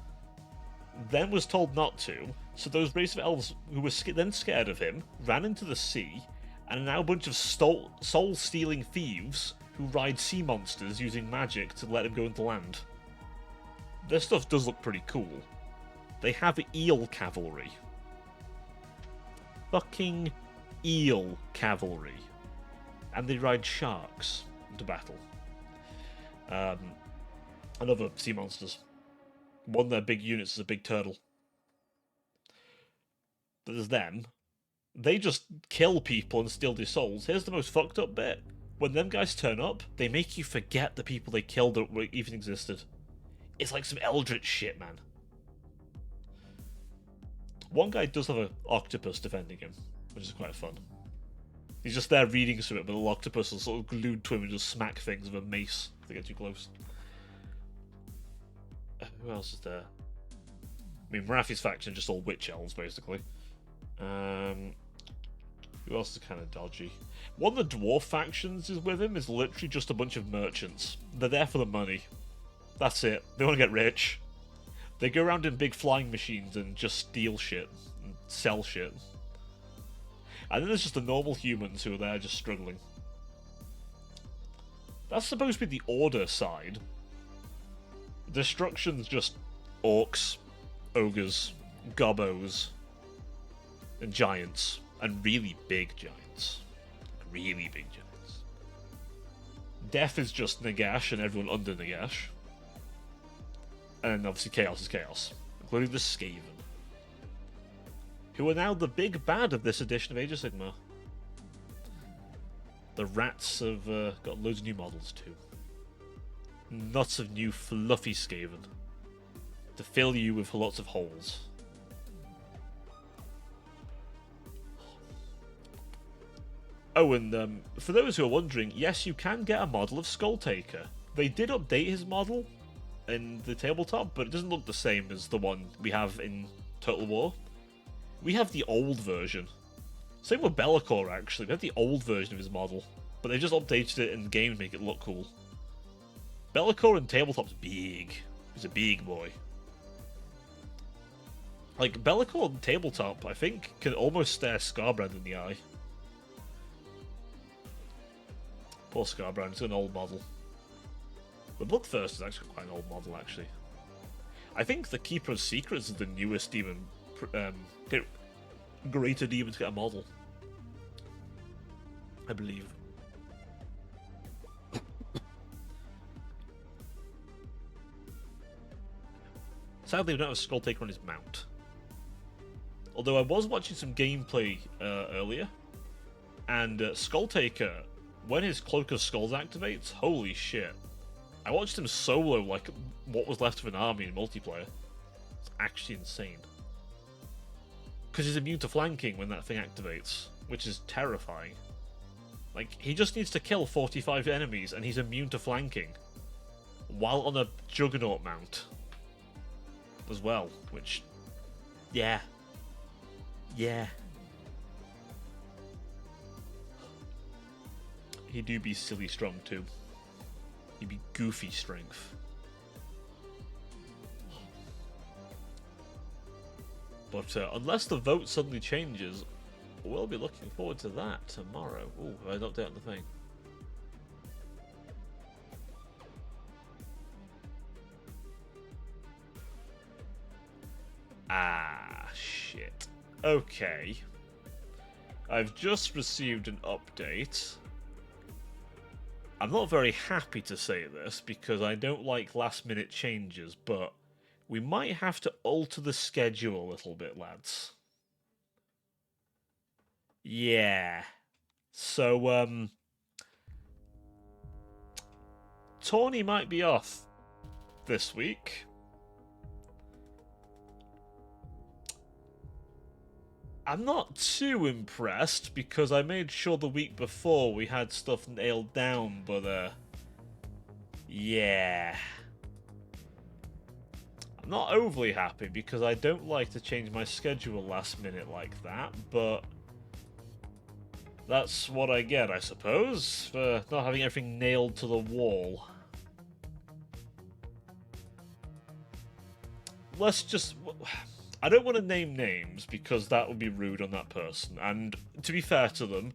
then was told not to, so those race of elves who were then scared of him ran into the sea, and are now a bunch of soul-stealing thieves who ride sea monsters using magic to let them go into land. Their stuff does look pretty cool. They have eel cavalry. Fucking eel cavalry. And they ride sharks into battle. And other sea monsters. One of their big units is a big turtle. But there's them. They just kill people and steal their souls. Here's the most fucked up bit. When them guys turn up, they make you forget the people they killed that even existed. It's like some eldritch shit, man. One guy does have an octopus defending him, which is quite fun. He's just there reading through it, but the octopus is sort of glued to him and just smack things with a mace if they get too close. Who else is there? I mean, Marathi's faction just all witch elves, basically. Who else is kind of dodgy? One of the dwarf factions is with him is literally just a bunch of merchants. They're there for the money. That's it. They want to get rich. They go around in big flying machines and just steal shit and sell shit. And then there's just the normal humans who are there just struggling. That's supposed to be the Order side. Destruction's just orcs, ogres, gobbos, and giants. And really big giants. Really big giants. Death is just Nagash and everyone under Nagash. And obviously Chaos is Chaos, including the Skaven, who are now the big bad of this edition of Age of Sigmar. The rats have got loads of new models too. Lots of new fluffy Skaven to fill you with lots of holes. Oh, and for those who are wondering, yes, you can get a model of Skulltaker. They did update his model in the tabletop, but it doesn't look the same as the one we have in Total War. We have the old version. Same with Be'lakor, actually. We have the old version of his model, but they just updated it in the game to make it look cool. Be'lakor in tabletop's big. He's a big boy. Like, Be'lakor in tabletop, I think, can almost stare Skarbrand in the eye. Poor Skarbrand, it's an old model. The Bloodthirst is actually quite an old model, actually. I think the Keeper of Secrets is the newest demon, greater demon to get a model. I believe. Sadly, we don't have a Skulltaker on his mount. Although I was watching some gameplay earlier, and Skulltaker, when his Cloak of Skulls activates, holy shit. I watched him solo like what was left of an army in multiplayer. It's actually insane. Because he's immune to flanking when that thing activates, which is terrifying. Like, he just needs to kill 45 enemies and he's immune to flanking. While on a Juggernaut mount. As well, which... yeah. Yeah. He do be silly strong too. He'd be goofy strength. But unless the vote suddenly changes, we'll be looking forward to that tomorrow. Ooh, I don't update on the thing. Ah, shit. Okay. I've just received an update I'm not very happy to say this because I don't like last minute changes, but we might have to alter the schedule a little bit, lads. Yeah. So, Tawny might be off this week. I'm not too impressed because I made sure the week before we had stuff nailed down, but yeah. I'm not overly happy because I don't like to change my schedule last minute like that, but that's what I get, I suppose, for not having everything nailed to the wall. Let's just... I don't want to name names because that would be rude on that person, and to be fair to them,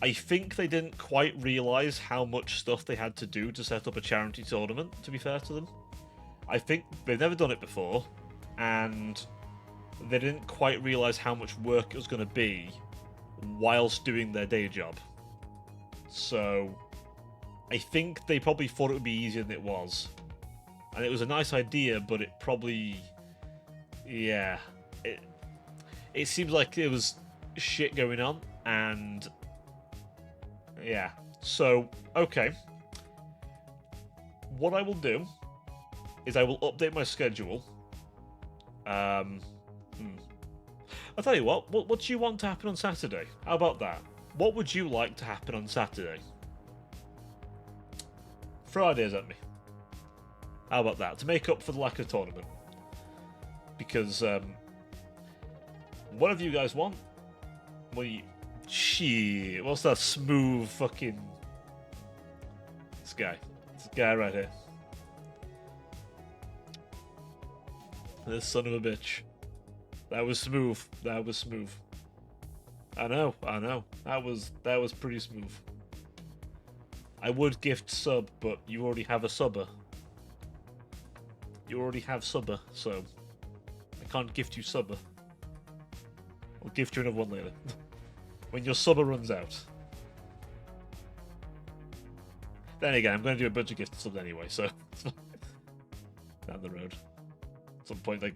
I think they didn't quite realise how much stuff they had to do to set up a charity tournament, to be fair to them. I think they've never done it before, and they didn't quite realise how much work it was going to be whilst doing their day job. So, I think they probably thought it would be easier than it was. And it was a nice idea, but it probably... Yeah. It seems like there was shit going on, and... Yeah. So, okay. What I will do is I will update my schedule. I'll tell you what do you want to happen on Saturday? How about that? What would you like to happen on Saturday? Throw ideas at me. How about that? To make up for the lack of tournament. Because, whatever you guys want. Shit, what's that smooth fucking... This guy right here. This son of a bitch. That was smooth. I know. That was pretty smooth. I would gift sub, but you already have a subber. So I can't gift you subber. I'll gift you another one later. When your subber runs out. Then again, I'm going to do a bunch of gift subs anyway, so down the road. At some point, like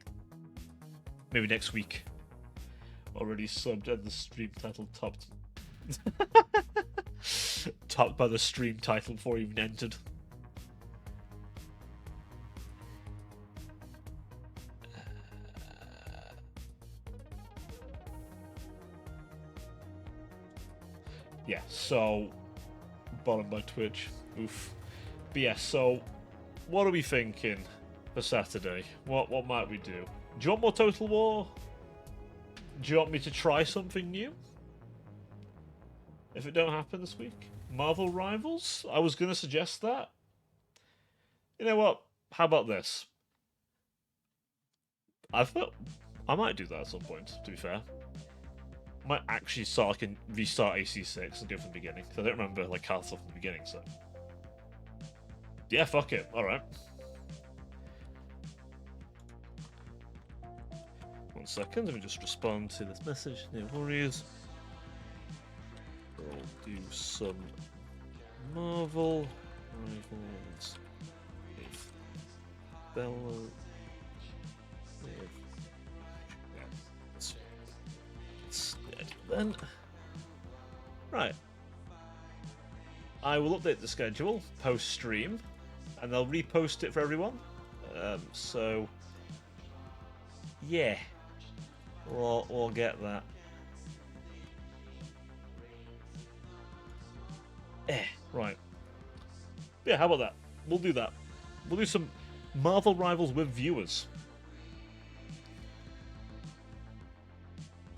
maybe next week. Already subbed and the stream title topped. Topped by the stream title before even entered. Yeah, so bottom by Twitch. Oof. But yeah, so what are we thinking for Saturday? What might we do? Do you want more Total War? Do you want me to try something new? If it don't happen this week? Marvel Rivals? I was going to suggest that. You know what? How about this? I thought I might do that at some point, to be fair. Might actually start like a restart AC6 and go from the beginning, because I don't remember like how stuff from the beginning, so... Yeah, fuck it. Alright. 1 second, let me just respond to this message. No worries. I'll do some Marvel Rivals with Bella. Then, right. I will update the schedule post stream, and I'll repost it for everyone. So yeah, we'll get that. Right. Yeah, how about that? We'll do that. We'll do some Marvel Rivals with viewers.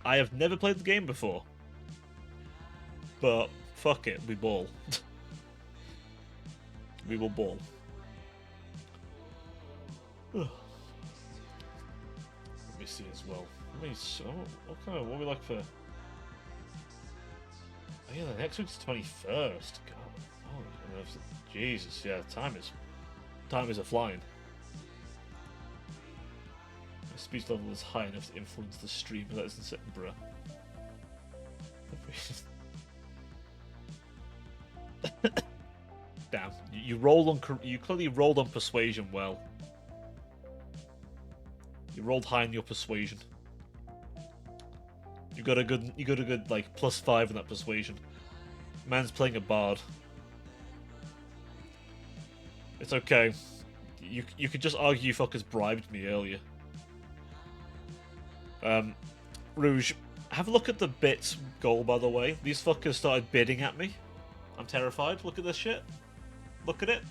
I have never played the game before, but fuck it, we ball. We will ball. Let me see as well. What are we like for? Oh yeah, the next week's 21st. God, oh, Jesus, yeah, time is a flying. My speech level is high enough to influence the stream, but that isn't sitting, bruh. you clearly rolled on persuasion well. You rolled high in your persuasion. You got a good like +5 in that persuasion. Man's playing a bard. It's okay. You could just argue you fuckers bribed me earlier. Rouge, have a look at the bits goal, by the way. These fuckers started bidding at me. I'm terrified. Look at this shit. Look at it.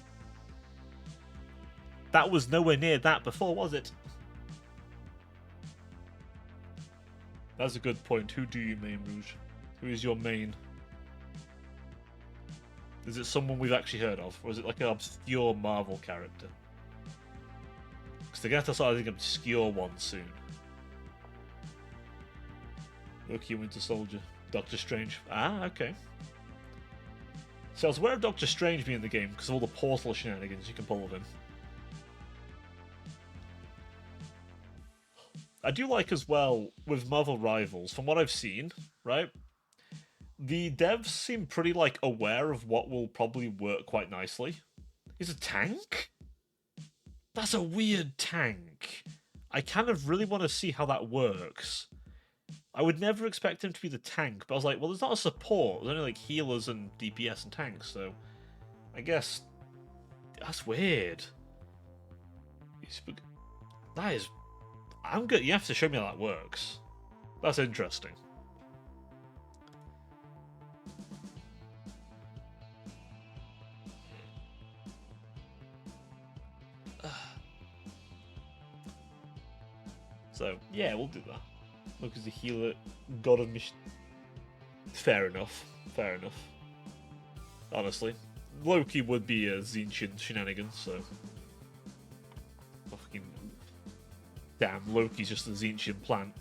That was nowhere near that before, was it? That's a good point. Who do you main, Rouge? Who is your main? Is it someone we've actually heard of? Or is it like an obscure Marvel character? Because they're going to have to start an obscure one soon. Loki, Winter Soldier. Doctor Strange. Ah, okay. So I was aware of Doctor Strange being in the game because of all the portal shenanigans you can pull with him. I do like as well, with Marvel Rivals, from what I've seen, right? The devs seem pretty, like, aware of what will probably work quite nicely. He's a tank? That's a weird tank. I kind of really want to see how that works. I would never expect him to be the tank, but I was like, well, there's not a support. There's only, like, healers and DPS and tanks, so... I guess... That's weird. That is... I'm good. You have to show me how that works. That's interesting. So, yeah, we'll do that. Look, as a healer, god of mission. Fair enough. Fair enough. Honestly. Loki would be a Zinchian shenanigan, so... Fucking... Damn, Loki's just a Zinchian plant.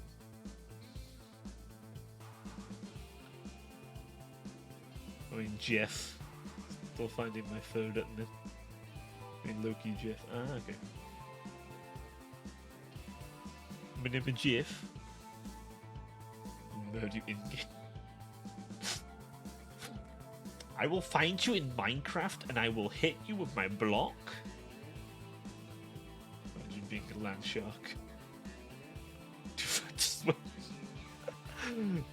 I mean, Jeff. Still finding my third at me. I mean, Loki, Jeff. Ah, okay. My name is Jeff. Murder you in game. I will find you in Minecraft and I will hit you with my block. Imagine being a land shark.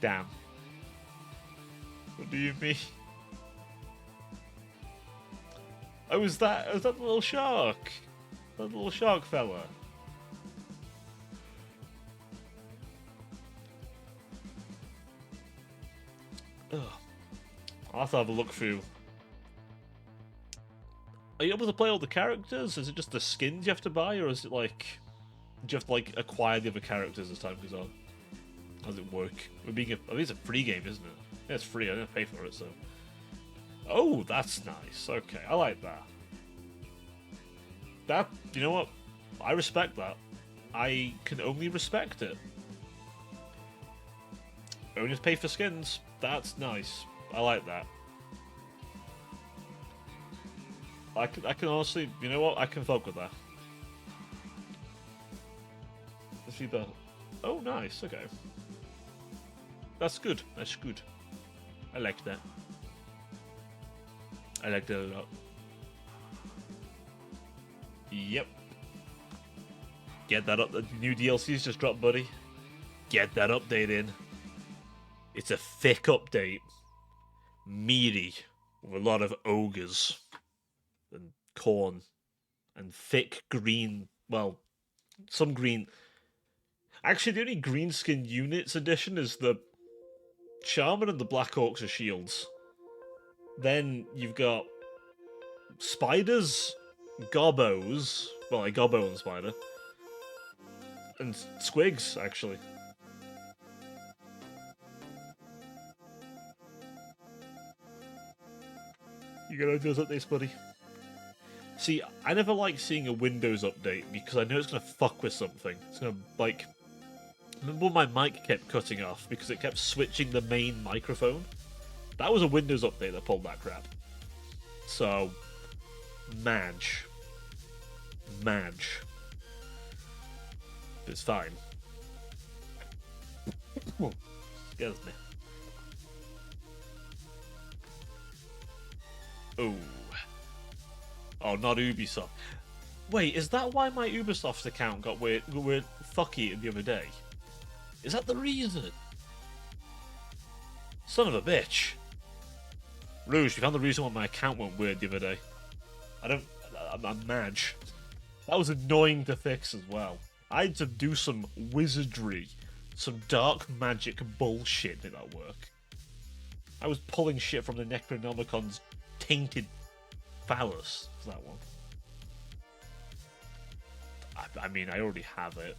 Damn. What do you mean? Oh, was that the little shark? That little shark fella. Ugh. I'll have to have a look through. Are you able to play all the characters? Is it just the skins you have to buy, or is it like... Do you have to like acquire the other characters as time goes on? How does it work? I think it's a free game, isn't it? Yeah, it's free. I didn't pay for it, so... Oh, that's nice. Okay, I like that. That, you know what? I respect that. I can only respect it. Only pay for skins. That's nice. I like that. I can honestly, you know what? I can fuck with that. Let's see the... Oh, nice. Okay. That's good. That's good. I like that. I like that a lot. Yep. Get that up. The new DLC's just dropped, buddy. Get that update in. It's a thick update. Meaty. With a lot of ogres. And corn. And thick green. Well, some green. Actually, the only green skin units addition is the Shaman and the Black Orcs are shields. Then you've got spiders, gobbos, well, like gobbo and spider, and squigs, actually. You gonna do those updates, buddy? See, I never like seeing a Windows update because I know it's gonna fuck with something. It's gonna, like... Remember when my mic kept cutting off because it kept switching the main microphone? That was a Windows update that pulled that crap. So, Madge. Madge. It's fine. Scares me. Oh. Oh, not Ubisoft. Wait, is that why my Ubisoft account got weird fucky the other day? Is that the reason? Son of a bitch. Rouge, you found the reason why my account went weird the other day. I'm mad. That was annoying to fix as well. I had to do some wizardry, some dark magic bullshit to make that work. I was pulling shit from the Necronomicon's tainted phallus for that one. I mean, I already have it.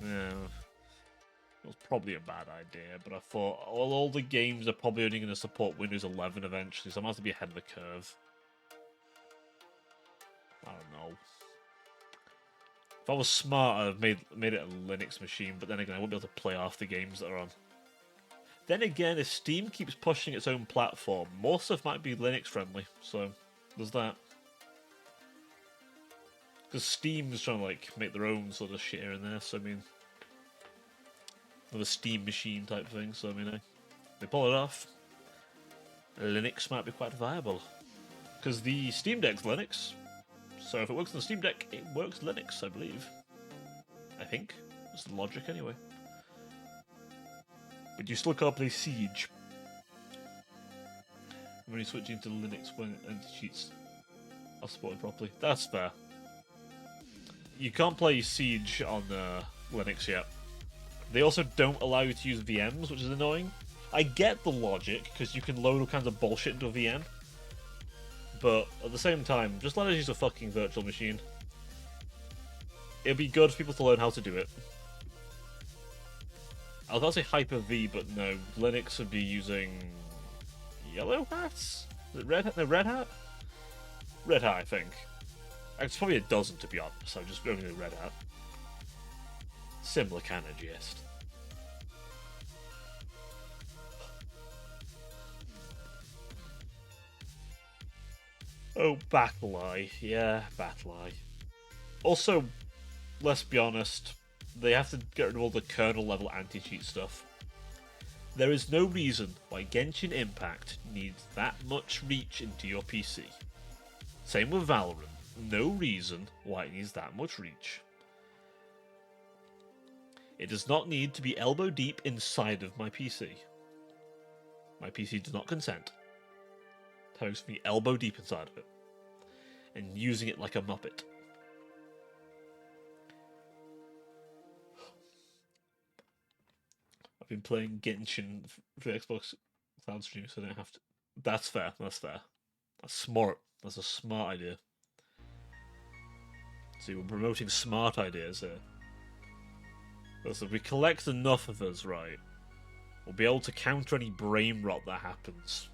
Yeah, it was probably a bad idea, but I thought all the games are probably only going to support Windows 11 eventually, so I'm going to have to be ahead of the curve. I don't know. If I was smart, I'd have made it a Linux machine, but then again, I wouldn't be able to play half the games that are on. Then again, if Steam keeps pushing its own platform, more stuff might be Linux friendly, so there's that. Because Steam's trying to like make their own sort of shit here and there, so I mean, with a Steam machine type thing, so I mean, they pull it off. Linux might be quite viable. Because the Steam Deck's Linux, so if it works on the Steam Deck, it works Linux, I believe. I think. That's the logic anyway. But you still can't play Siege. When you switch into Linux when anti-cheats are supported properly. That's fair. You can't play Siege on Linux yet. They also don't allow you to use VMs, which is annoying. I get the logic, because you can load all kinds of bullshit into a VM. But at the same time, just let us use a fucking virtual machine. It'd be good for people to learn how to do it. I was about to say Hyper-V, but no. Linux would be using Yellow Hats? Is it Red Hat? No, Red Hat? Red Hat, I think. It's probably a dozen, to be honest. I'm just going to Red Hat. Similar kind of gist. Oh, Battle-Eye. Yeah, Battle-Eye. Also, let's be honest, they have to get rid of all the kernel-level anti-cheat stuff. There is no reason why Genshin Impact needs that much reach into your PC. Same with Valorant. No reason why it needs that much reach. It does not need to be elbow deep inside of my PC. My PC does not consent to having something elbow deep inside of it and using it like a muppet. I've been playing Genshin for Xbox Cloud Stream, so I don't have to. That's fair. That's fair. That's smart. That's a smart idea. See, we're promoting smart ideas here. So if we collect enough of us, right, we'll be able to counter any brain rot that happens.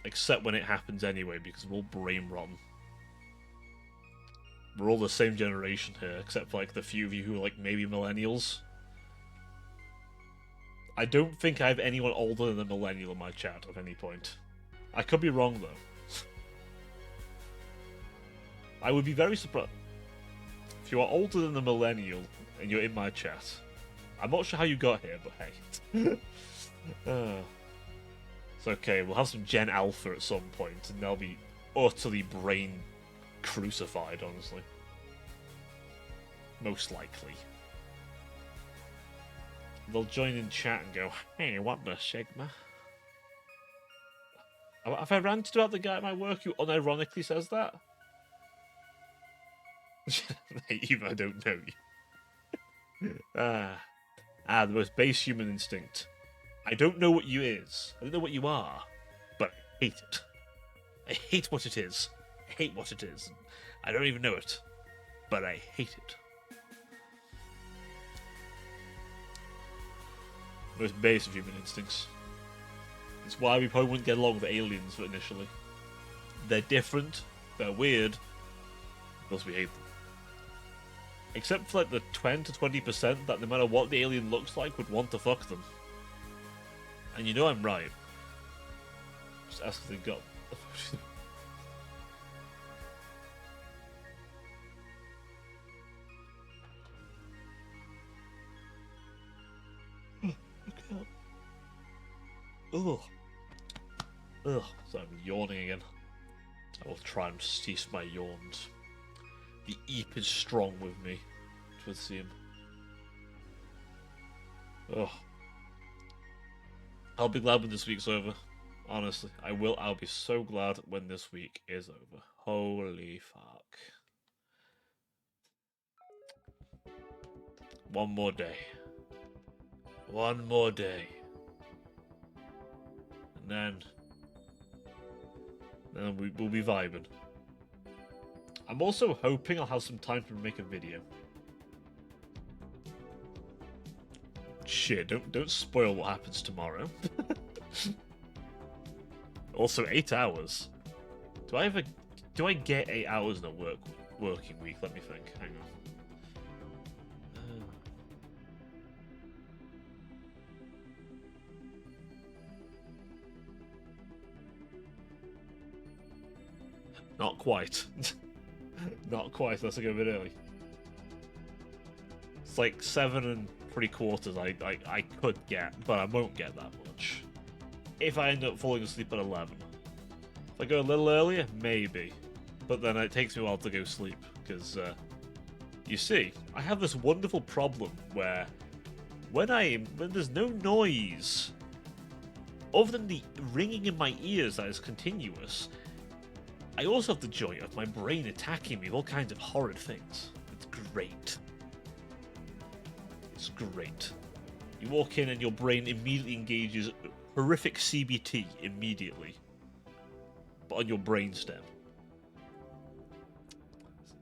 Except when it happens anyway, because we're all brain rotten. We're all the same generation here, except for like the few of you who are like maybe millennials. I don't think I have anyone older than a millennial in my chat at any point. I could be wrong though. I would be very surprised. If you are older than a millennial and you're in my chat, I'm not sure how you got here, but hey. It's okay, we'll have some Gen Alpha at some point, and they'll be utterly brain crucified, honestly. Most likely. They'll join in chat and go, hey, what the Sigma? Have I ranted about the guy at my work who unironically says that? Even I don't know you. The most base human instinct. I don't know what you is. I don't know what you are. But I hate it. I hate what it is. I hate what it is. I don't even know it. But I hate it. Most base of human instincts. It's why we probably wouldn't get along with aliens initially. They're different. They're weird. Because we hate them. Except for like the 10 to 20% that no matter what the alien looks like would want to fuck them. And you know I'm right. Just ask if they got... Ugh. Ugh. So I'm yawning again. I will try and cease my yawns. The Eep is strong with me, it would seem. Ugh. I'll be glad when this week's over. Honestly, I will. I'll be so glad when this week is over. Holy fuck. One more day. One more day. And then we'll be vibing. I'm also hoping I'll have some time to make a video. Shit, don't spoil what happens tomorrow. Also, 8 hours. Do I get 8 hours in a working week? Let me think. Hang on. Not quite. Not quite. Let's go a bit early. It's like 7 3/4. I could get, but I won't get that much. If I end up falling asleep at 11. If I go a little earlier, maybe. But then it takes me a while to go sleep, because, you see, I have this wonderful problem where when there's no noise, other than the ringing in my ears that is continuous, I also have the joy of my brain attacking me with all kinds of horrid things. It's great. It's great. You walk in and your brain immediately engages horrific CBT immediately, but on your brainstem.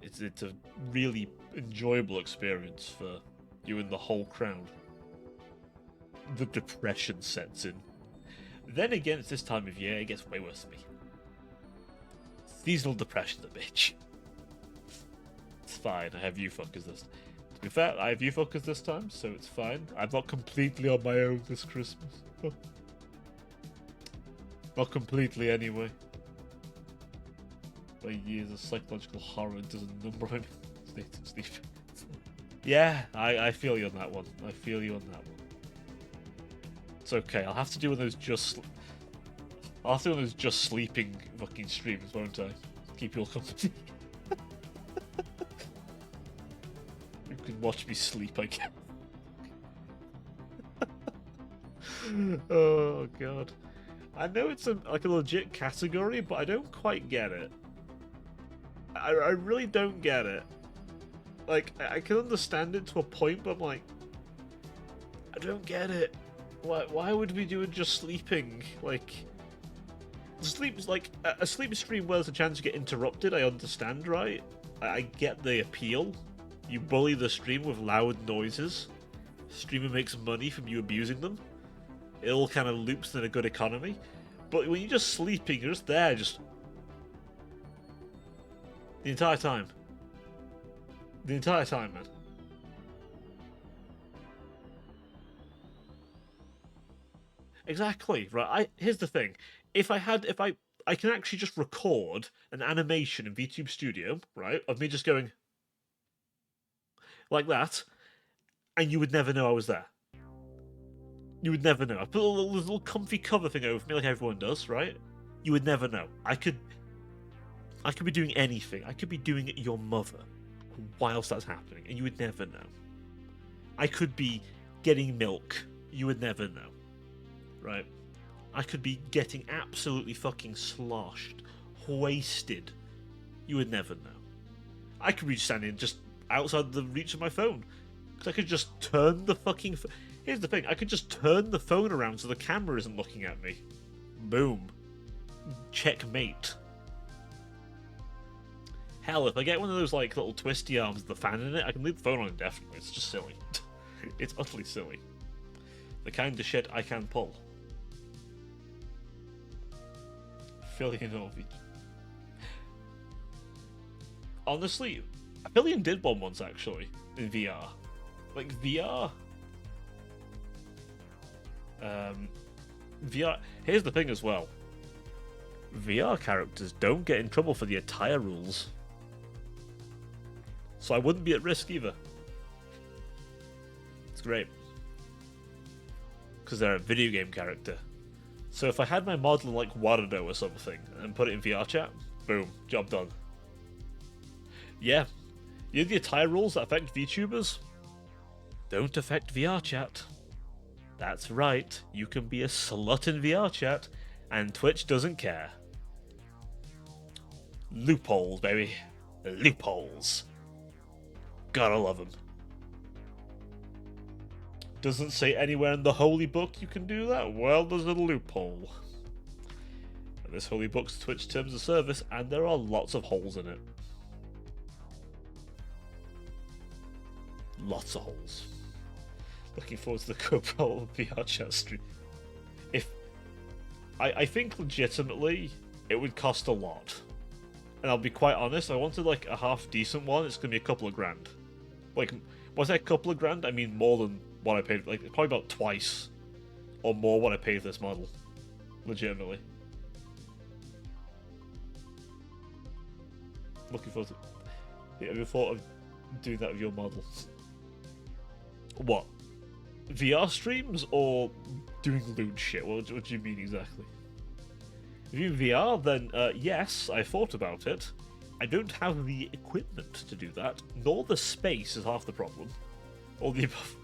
It's a really enjoyable experience for you and the whole crowd. The depression sets in. Then again, it's this time of year, it gets way worse for me. Seasonal depression's a bitch. It's fine, I have you fuckers this. To be fair, I have you fuckers this time, so it's fine. I'm not completely on my own this Christmas. Not completely, anyway. My years of psychological horror doesn't number on state of sleep. Yeah, I feel you on that one. I feel you on that one. It's okay, I'll have to do one of those I'll have to do one of those just sleeping fucking streams, won't I? Keep you all company. You can watch me sleep, I guess. Oh god. I know it's like a legit category, but I don't quite get it. I really don't get it. Like, I can understand it to a point, but I'm like, I don't get it. Why would we do it just sleeping? Like, sleep's like a sleep stream where there's a chance to get interrupted. I understand, right? I get the appeal. You bully the stream with loud noises. Streamer makes money from you abusing them. It all kind of loops in a good economy. But when you're just sleeping, you're just there, just the entire time. The entire time, man. Exactly, right. Here's the thing. If I can actually just record an animation in VTube Studio, right, of me just going like that, and you would never know I was there. You would never know. I put a little comfy cover thing over me like everyone does, right? You would never know. I could be doing anything. I could be doing your mother whilst that's happening, and you would never know. I could be getting milk. You would never know. Right? I could be getting absolutely fucking sloshed, wasted. You would never know. I could be standing just outside the reach of my phone. Because I could just turn the fucking... Here's the thing. I could just turn the phone around so the camera isn't looking at me. Boom. Checkmate. Hell, if I get one of those like little twisty arms with the fan in it, I can leave the phone on indefinitely. It's just silly. It's utterly silly. The kind of shit I can pull. Filianovic. Honestly, Fillion did one once actually in VR. Like VR. VR. Here's the thing as well. VR characters don't get in trouble for the attire rules. So I wouldn't be at risk either. It's great. Because they're a video game character. So if I had my model like Warudo or something and put it in VR chat, Boom. Job done. Yeah. You know the attire rules that affect VTubers? Don't affect VR chat. That's right. You can be a slut in VR chat, and Twitch doesn't care. Loopholes, baby. Loopholes. Gotta love them. Doesn't say anywhere in the holy book you can do that? Well, there's a loophole. And this holy book's Twitch terms of service, and there are lots of holes in it. Lots of holes. Looking forward to the GoPro VR chat stream. I think legitimately it would cost a lot. And I'll be quite honest, I wanted like a half decent one, it's gonna be a couple of grand. Like, when I say a couple of grand, I mean more than what I paid, like probably about twice or more what I paid for this model. Legitimately. Looking forward to it. Have you thought of doing that with your model? What? VR streams or doing lewd shit? What do you mean exactly? If you VR, then yes, I thought about it. I don't have the equipment to do that, nor the space is half the problem. Or the above.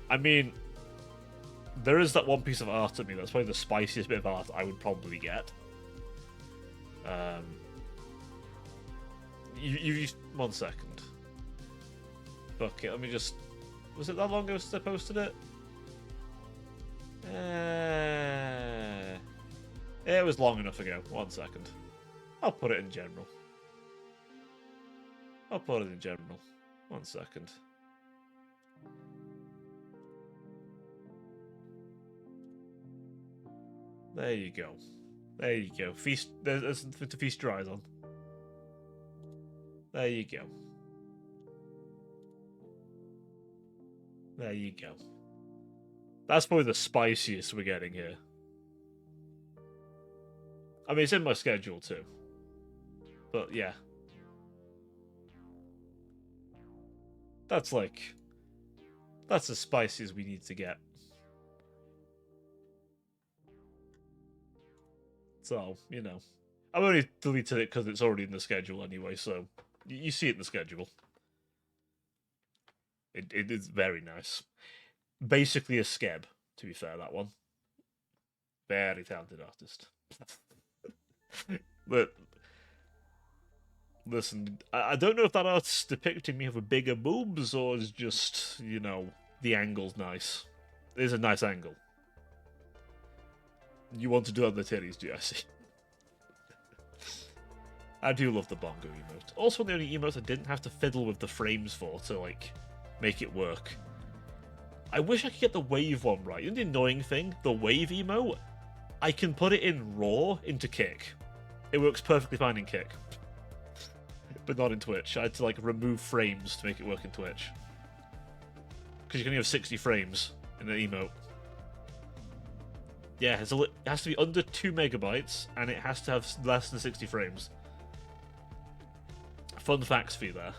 I mean, there is that one piece of art at me that's probably the spiciest bit of art I would probably get. You 1 second. Okay, let me just. Was it that long ago since I posted it? It was long enough ago. 1 second. I'll put it in general. 1 second. There you go. Feast. There's something to feast your eyes on. There you go. That's probably the spiciest we're getting here. I mean, it's in my schedule too. But yeah. That's as spicy as we need to get. So, you know. I've only deleted it because it's already in the schedule anyway, so you see it in the schedule. It is very nice. Basically a skeb, to be fair, that one. Very talented artist. But listen, I don't know if that art's depicting me with bigger boobs or is just, you know, the angle's nice. It is a nice angle. You want to do other titties, do you? I see. I do love the bongo emote. Also, one of the only emotes I didn't have to fiddle with the frames for to, like, make it work. I wish I could get the wave one right. You know the annoying thing? The wave emote? I can put it in RAW into Kick. It works perfectly fine in Kick. But not in Twitch. I had to, like, remove frames to make it work in Twitch. Because you can only have 60 frames in an emote. Yeah, it has to be under 2 megabytes, and it has to have less than 60 frames. Fun facts for you there.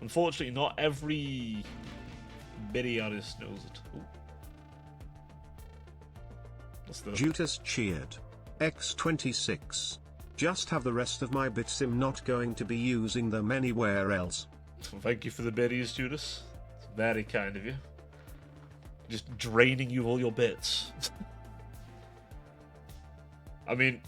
Unfortunately, not every MIDI artist knows it. Judas cheered. X26. Just have the rest of my bits. I'm not going to be using them anywhere else. Well, thank you for the biddies, Judas. It's very kind of you. Just draining you all your bits. I mean,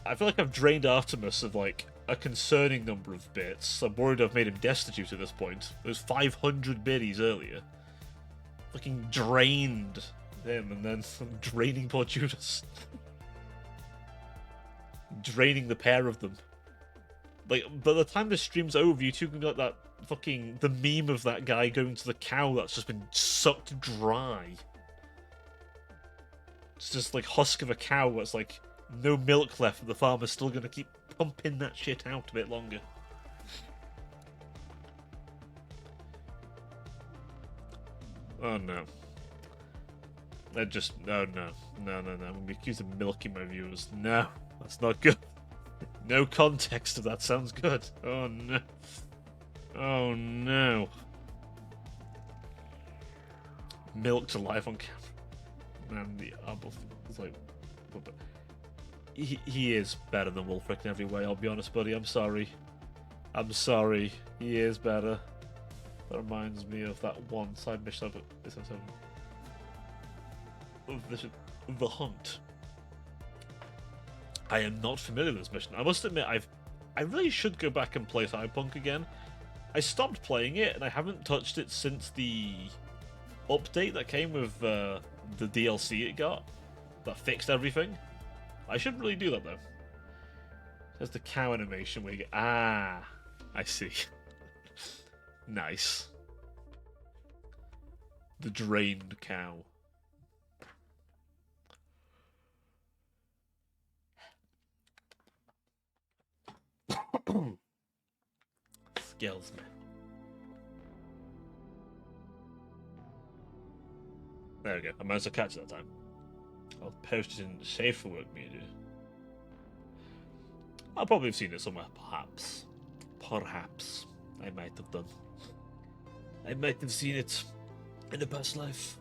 I feel like I've drained Artemis of, like, a concerning number of bits. I'm worried I've made him destitute at this point. There's 500 biddies earlier. Fucking drained him, and then I'm draining poor Judas. Draining the pair of them. Like, by the time the stream's over, you two can get that fucking... the meme of that guy going to the cow that's just been sucked dry. It's just like husk of a cow that's like no milk left, but the farmer's still gonna keep pumping that shit out a bit longer. Oh no. I just... oh no. No. I'm gonna be accused of milking my viewers. No. That's not good. No context of that sounds good. Oh no. Oh no. Milked alive on camera. Man, the apple is like... he is better than Wulfric in every way, I'll be honest, buddy. I'm sorry. I'm sorry. He is better. That reminds me of that one side mission of the Hunt. I am not familiar with this mission. I must admit, I really should go back and play Cyberpunk again. I stopped playing it, and I haven't touched it since the update that came with the DLC it got that fixed everything. I should really do that though. There's the cow animation where you get, I see. Nice. The drained cow. Skills, man. There we go. I managed to catch it that time. I'll post it in the Safe for Work media. I'll probably have seen it somewhere, perhaps. Perhaps. I might have done. I might have seen it in a past life.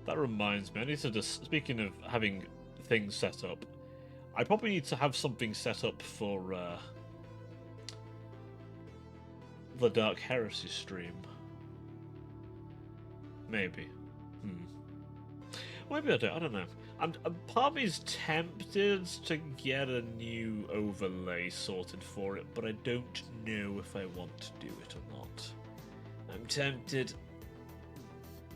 That reminds me, I need to just, speaking of having things set up, I probably need to have something set up for the Dark Heresy stream. Maybe. Maybe I don't know. I'm part of me's tempted to get a new overlay sorted for it, but I don't know if I want to do it or not. I'm tempted.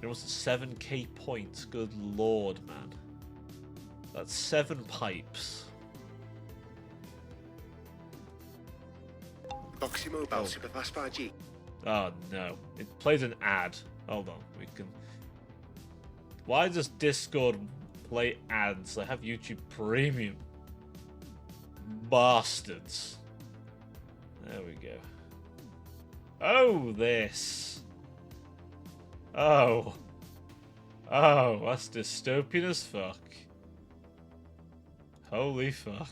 It was 7k points. Good lord, man. That's 7 pipes. Boxy Mobile Superfast 5G. Oh no. It plays an ad. Hold on. We can. Why does Discord play ads? I have YouTube Premium. Bastards. There we go. Oh, this. Oh. Oh, that's dystopian as fuck. Holy fuck.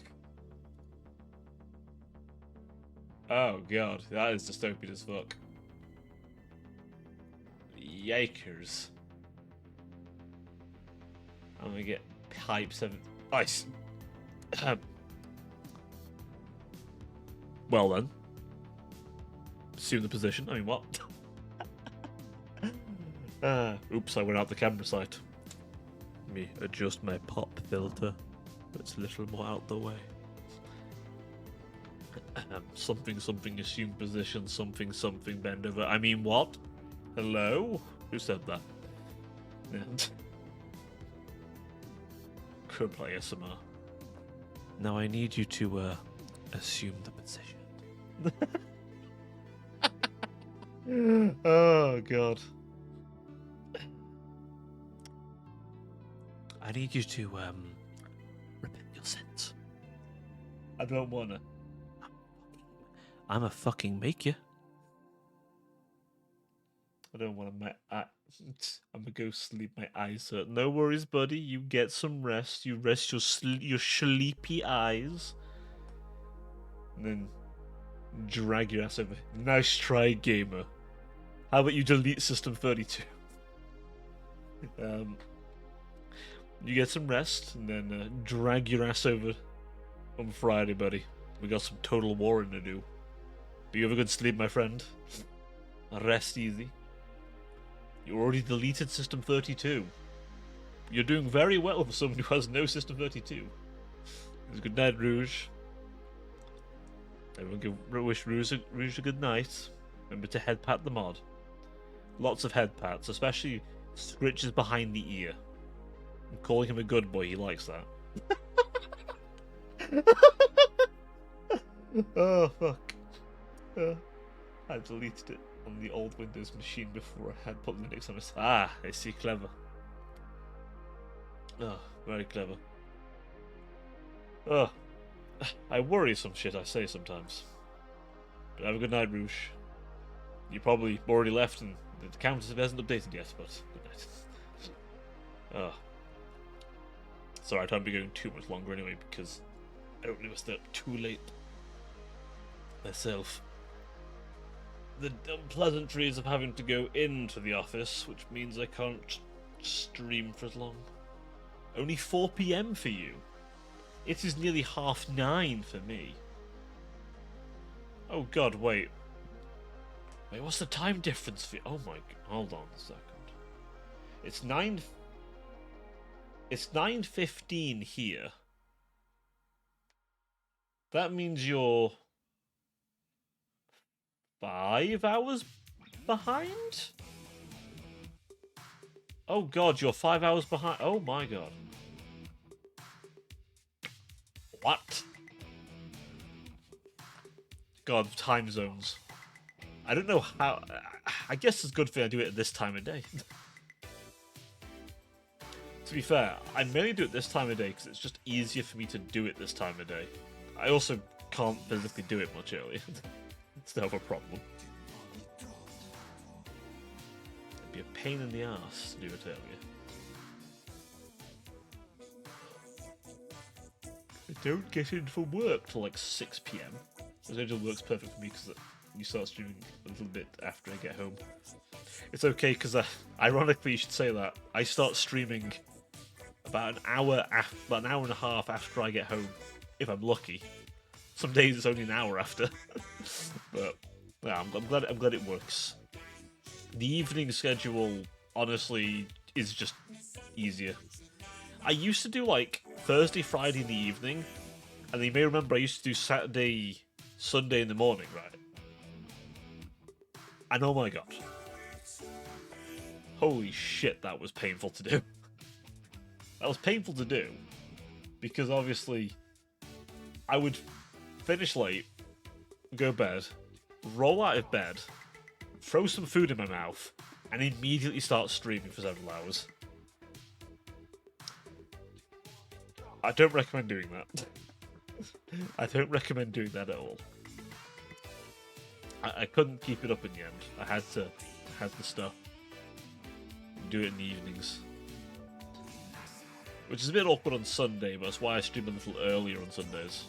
Oh god, that is dystopian as fuck. Yikers. I'm gonna get pipe 7. Ice. Well then. Assume the position. I mean, what? Oops, I went out the camera side. Let me adjust my pop filter. It's a little more out the way. Something, assume position, something, bend over. I mean, what? Hello? Who said that? And could play ASMR. Now I need you to assume the position. Oh god. I need you to repent your sins. I don't wanna. I'ma fucking make you. I don't want to. I'm gonna go sleep. My eyes hurt. No worries, buddy. You get some rest. You rest your sleepy eyes, and then drag your ass over. Nice try, gamer. How about you delete System 32? You get some rest, and then drag your ass over on Friday, buddy. We got some Total War to do. But you have a good sleep, my friend. Rest easy. You already deleted System 32. You're doing very well for someone who has no System 32. Good night, Rouge. Everyone wish Rouge a good night. Remember to head pat the mod. Lots of head pats, especially scritches behind the ear. I'm calling him a good boy, he likes that. Oh, fuck. I deleted it on the old Windows machine before I had put Linux on it. Ah, I see, clever. Oh, very clever. Oh, I worry some shit I say sometimes. But have a good night, Rouge. You probably already left and the countess hasn't updated yet, but good night. Oh. Sorry, I can't be going too much longer anyway because I don't want to stay up too late myself. the pleasantries of having to go into the office, which means I can't stream for as long. Only 4 PM for you. It is nearly 9:30 for me. Oh god, wait. Wait, what's the time difference for you? Oh my... Hold on a second. It's 9:15 here. That means you're 5 hours behind? Oh god, you're 5 hours behind. Oh my god. What? God, time zones. I don't know how... I guess it's a good thing I do it at this time of day. To be fair, I mainly do it this time of day because it's just easier for me to do it this time of day. I also can't physically do it much earlier. It's never a problem. It'd be a pain in the ass to do it earlier. I don't get in for work till like 6 PM. Residential works perfect for me because you start streaming a little bit after I get home. It's okay because, ironically, you should say that I start streaming about an hour and a half after I get home, if I'm lucky. Some days it's only an hour after, but yeah, I'm glad it works. The evening schedule, honestly, is just easier. I used to do like Thursday, Friday in the evening, and you may remember I used to do Saturday, Sunday in the morning, right? And oh my god. Holy shit, that was painful to do. That was painful to do, because obviously I would finish late, go bed, roll out of bed, throw some food in my mouth, and immediately start streaming for several hours. I don't recommend doing that. I don't recommend doing that at all. I couldn't keep it up in the end. I had to stop. Do it in the evenings. Which is a bit awkward on Sunday, but that's why I stream a little earlier on Sundays.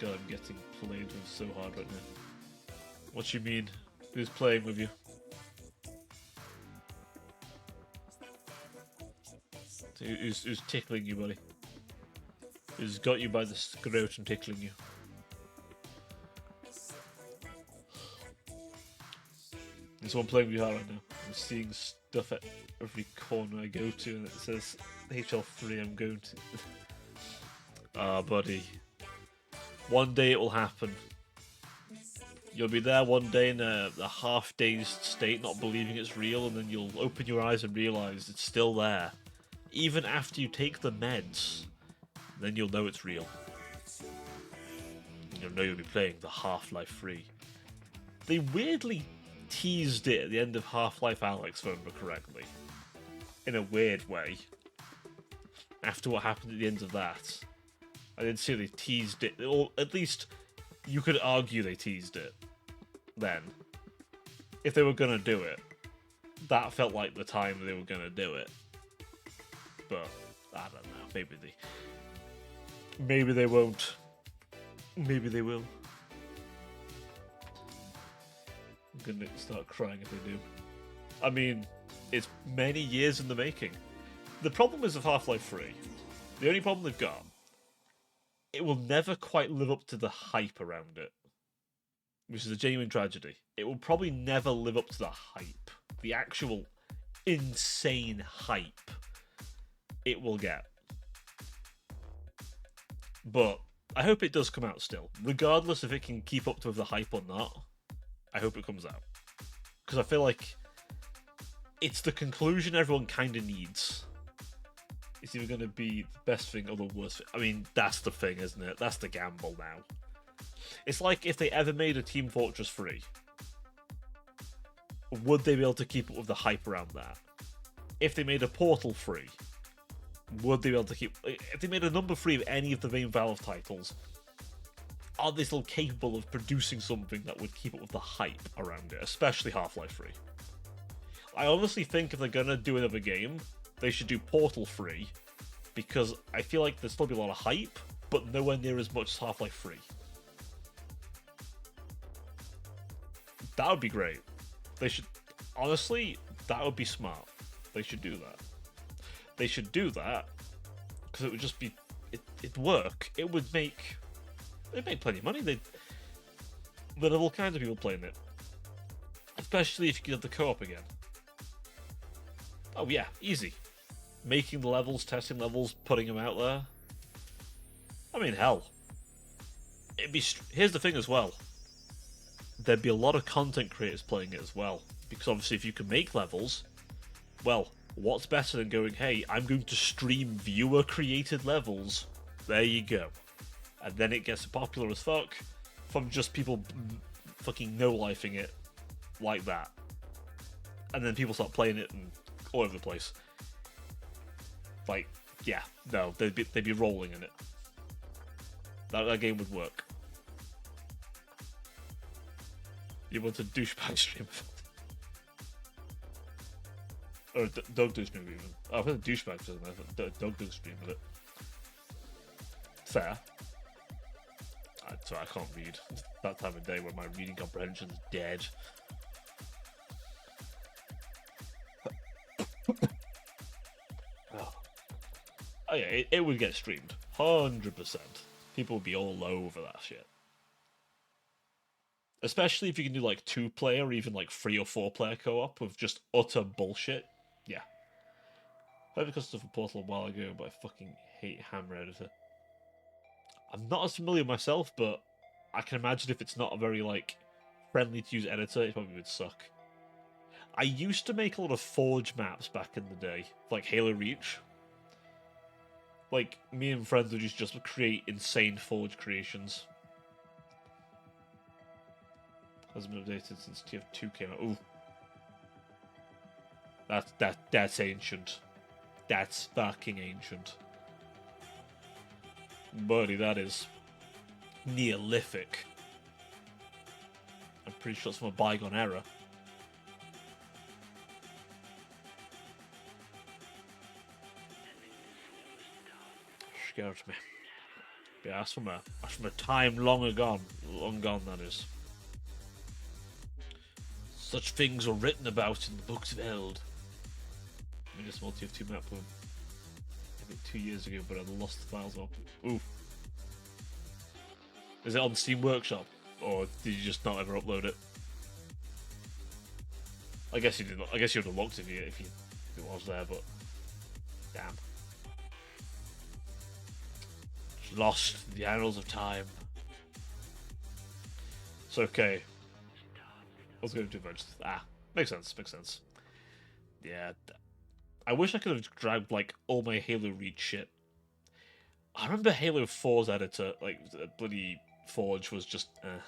God, I'm getting played with so hard right now. What you mean? Who's playing with you? Who's tickling you, buddy? Who's got you by the scrotum and tickling you? There's someone playing with you hard right now. I'm seeing stuff at every corner I go to, and it says HL3 I'm going to. Ah, buddy. One day it will happen. You'll be there one day in a half-dazed state, not believing it's real, and then you'll open your eyes and realise it's still there. Even after you take the meds, then you'll know it's real. And you'll know you'll be playing the Half-Life 3. They weirdly teased it at the end of Half-Life Alyx, if I remember correctly. In a weird way. After what happened at the end of that. I didn't see they teased it, or at least you could argue they teased it then. If they were gonna do it, that felt like the time they were gonna do it. But I don't know, maybe they won't. Maybe they will. I'm gonna start crying if they do. I mean, it's many years in the making. The problem is with Half-Life 3, the only problem they've got, it will never quite live up to the hype around it, which is a genuine tragedy. It will probably never live up to the hype, the actual insane hype it will get. But I hope it does come out still, regardless if it can keep up to the hype or not. I hope it comes out, because I feel like it's the conclusion everyone kind of needs. It's either going to be the best thing or the worst thing. I mean, that's the thing, isn't it? That's the gamble now. It's like if they ever made a Team Fortress 3. Would they be able to keep up with the hype around that? If they made a Portal 3, would they be able to keep... If they made a number 3 of any of the main Valve titles, are they still capable of producing something that would keep up with the hype around it? Especially Half-Life 3. I honestly think if they're going to do another game, they should do Portal 3, because I feel like there'll still be a lot of hype, but nowhere near as much as Half-Life 3. That would be great. They should, honestly, that would be smart. They should do that. They should do that because it would just be, it'd work. It'd make plenty of money. There'd have all kinds of people playing it, especially if you could have the co-op again. Oh yeah, easy. Making the levels, testing levels, putting them out there. I mean, hell. Here's the thing as well. There'd be a lot of content creators playing it as well. Because obviously if you can make levels, well, what's better than going, hey, I'm going to stream viewer-created levels. There you go. And then it gets popular as fuck from just people fucking no-lifing it like that. And then people start playing it and all over the place. Like, yeah, no, they'd be rolling in it. That game would work. You want a douchebag stream? Or Doug does stream even. Oh, I've heard douchebag doesn't it? Doug does stream with it. Fair. Sorry, I can't read. It's that time of day where my reading comprehension's dead. Oh yeah, it would get streamed. 100%. People would be all over that shit. Especially if you can do like 2-player or even like 3 or 4-player co-op with just utter bullshit. Yeah. I heard because stuff for Portal a while ago, but I fucking hate Hammer Editor. I'm not as familiar myself, but I can imagine if it's not a very like friendly to use editor, it probably would suck. I used to make a lot of Forge maps back in the day, like Halo Reach. Like, me and friends would just create insane Forge creations. Hasn't been updated since TF2 came out. Ooh. That's ancient. That's fucking ancient. Buddy, that is Neolithic. I'm pretty sure it's from a bygone era. Scared me. Yeah, that's from a time long gone, that is. Such things are written about in the books of Eld. I mean, this multi-of-2 map from I think 2 years ago, but I lost the files up. Ooh. Is it on Steam Workshop, or did you just not ever upload it? I guess you did. I guess you would have looked if it was there, but damn. Lost in the annals of time. It's okay. I was going to do much. Makes sense. Yeah. I wish I could have dragged, like, all my Halo Reach shit. I remember Halo 4's editor, like, bloody Forge was just, I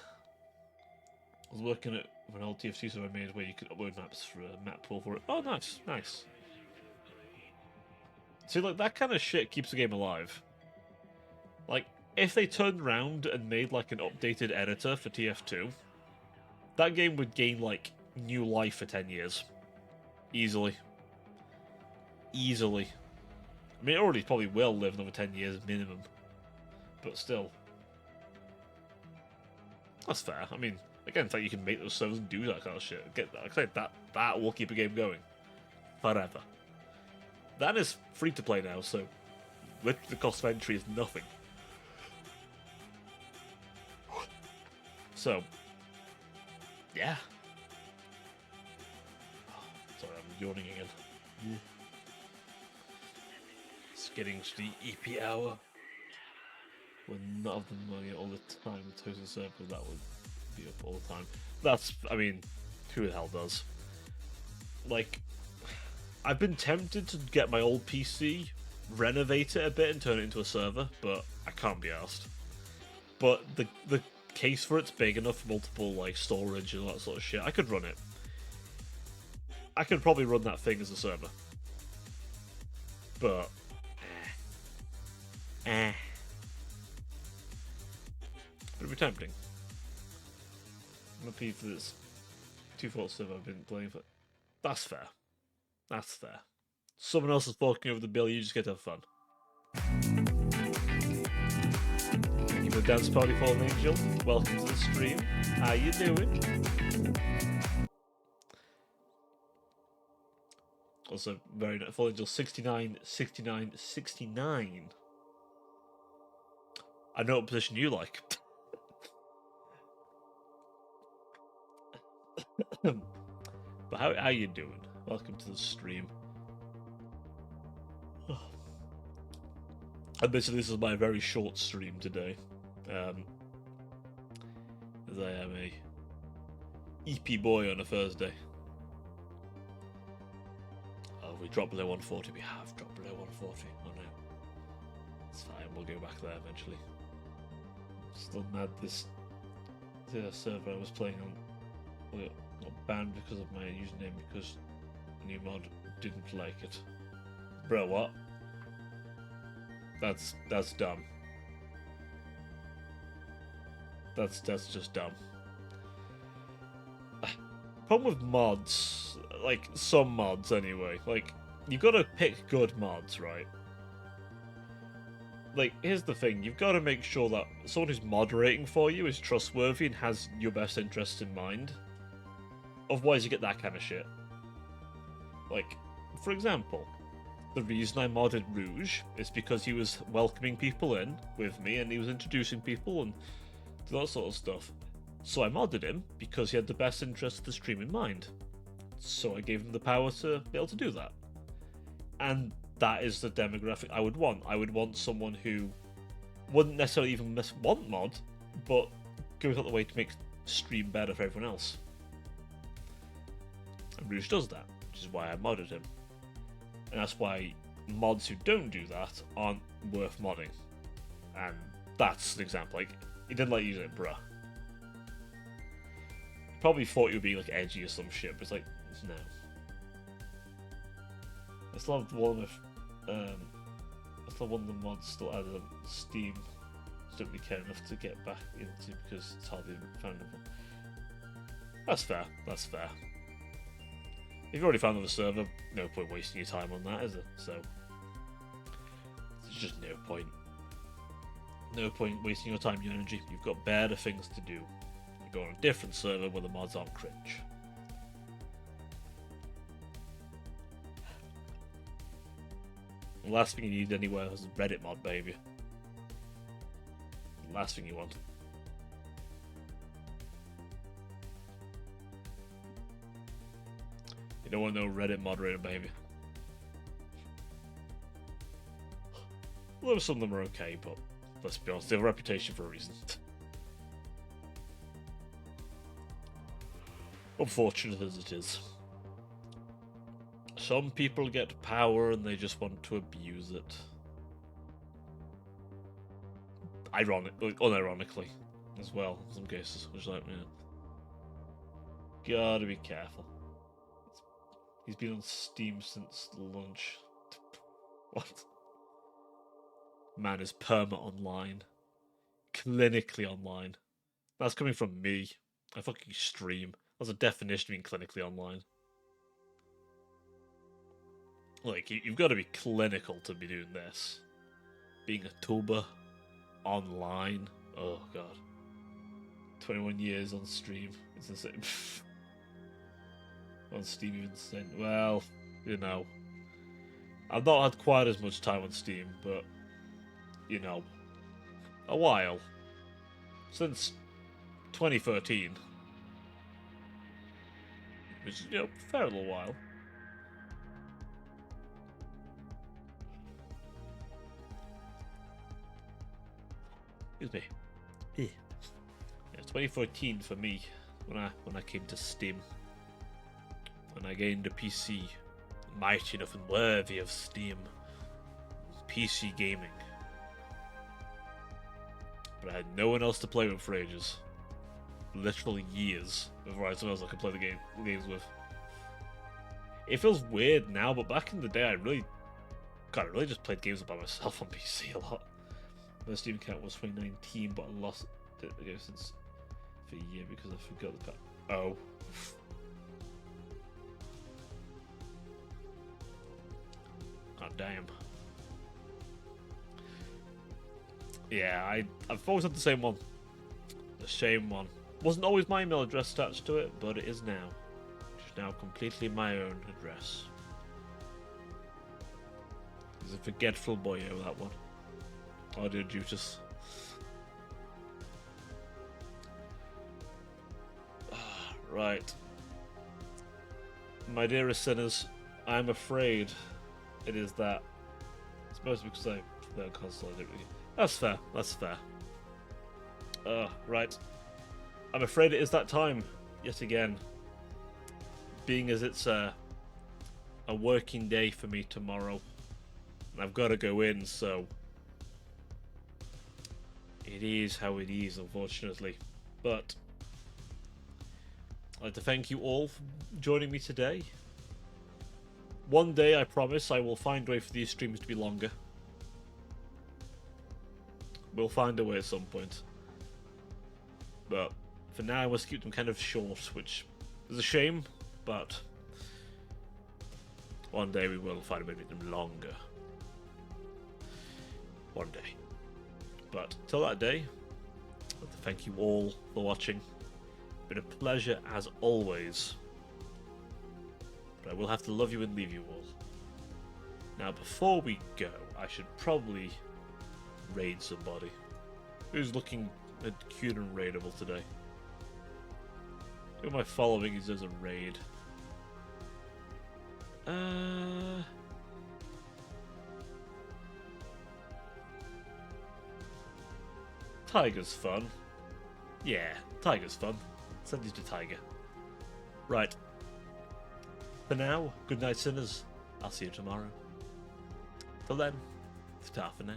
was working at an old TF2 server I made where you could upload maps for a map pool for it. Oh, nice. See, like, that kind of shit keeps the game alive. Like, if they turned around and made, like, an updated editor for TF2, that game would gain, like, new life for 10 years. Easily. I mean, it already probably will live another 10 years minimum. But still. That's fair. I mean, again, it's like you can make those servers and do that kind of shit. Get that. Like I said, that will keep a game going. Forever. That is free to play now, so the cost of entry is nothing. So, yeah. Sorry, I'm yawning again. It's getting to the EP hour. We're not of them money all the time. The total server, that would be up all the time. That's, I mean, who the hell does? Like, I've been tempted to get my old PC, renovate it a bit and turn it into a server, but I can't be asked. But the case for it's big enough for multiple, like, storage and all that sort of shit. I could run it. I could probably run that thing as a server. But, But it'd be tempting. I'm happy for this 2.4 server I've been playing for. That's fair. Someone else is forking over the bill, you just get to have fun. Thank you for the dance party, Fallen Angel. Welcome to the stream. How you doing? Also, very Fallen Angel 69, 69, 69. I know what position you like. But how you doing? Welcome to the stream. Admittedly, this is my very short stream today. As I am a EP boy on a Thursday. Oh, we dropped below 140. We have dropped below 140. Oh no. It's fine, we'll go back there eventually. Still mad this server I was playing on got banned because of my username because a new mod didn't like it. Bro, what? That's dumb. That's just dumb. Problem with mods, like some mods anyway, like you've got to pick good mods, right? Like, here's the thing, you've got to make sure that someone who's moderating for you is trustworthy and has your best interests in mind. Otherwise you get that kind of shit. Like, for example, the reason I modded Rouge is because he was welcoming people in with me and he was introducing people and that sort of stuff. So I modded him because he had the best interest of the stream in mind. So I gave him the power to be able to do that. And that is the demographic I would want. I would want someone who wouldn't necessarily even want mod, but goes out the way to make stream better for everyone else. And Rouge does that, which is why I modded him. And that's why mods who don't do that aren't worth modding. And that's the example. Like, he didn't like using it, bruh. He probably thought you were being like edgy or some shit, but it's like, no. I still have one of the mods still added on Steam. I don't really care enough to get back into because it's hardly found them. That's fair. That's fair. If you've already found another server, no point wasting your time on that, is it? So there's just no point. No point wasting your time, your energy. You've got better things to do. You go on a different server where the mods aren't cringe. The last thing you need anywhere is a Reddit mod, baby. The last thing you want. You don't want no Reddit moderator, baby. Although some of them are okay, but let's be honest, they have a reputation for a reason. Unfortunate as it is. Some people get power and they just want to abuse it. Unironically, as well, in some cases. Which, like, man, gotta be careful. He's been on Steam since lunch. What? Man is perma online. Clinically online. That's coming from me. I fucking stream. That's a definition of being clinically online. Like, you've got to be clinical to be doing this. Being a tuber online. Oh, God. 21 years on stream. It's insane. On Steam, even insane. Well, you know. I've not had quite as much time on Steam, but, you know, a while. Since 2013. Which is, you know, a fair little while. Excuse me. Yeah, 2014 for me when I came to Steam. When I gained a PC mighty enough and worthy of Steam. PC gaming. But I had no one else to play with for ages. Literally years before I had someone else I could play the games with. It feels weird now, but back in the day I really just played games by myself on PC a lot. My Steam account was 2019, but I lost it since for a year because I forgot the Oh. God damn. Yeah, I've always had the same one. The same one. Wasn't always my email address attached to it, but it is now. Which is now completely my own address. He's a forgetful boyo, that one. Oh dear, Judas. Right. My dearest sinners, I'm afraid it is that. It's mostly because I play on console. That's fair. That's fair. Right. I'm afraid it is that time yet again. Being as it's a working day for me tomorrow, and I've got to go in, so it is how it is, unfortunately. But I'd like to thank you all for joining me today. One day, I promise, I will find a way for these streams to be longer. We'll find a way at some point. But for now, I must keep them kind of short, which is a shame, but one day we will find a way to make them longer. One day. But till that day, I'd like to thank you all for watching. Been a pleasure as always. But I will have to love you and leave you all. Now, before we go, I should probably raid somebody. Who's looking cute and raidable today? Who am I following is as a raid? Tiger's fun. Yeah, Tiger's fun. Send you to Tiger. Right. For now, good night, sinners. I'll see you tomorrow. Till then, ta for now.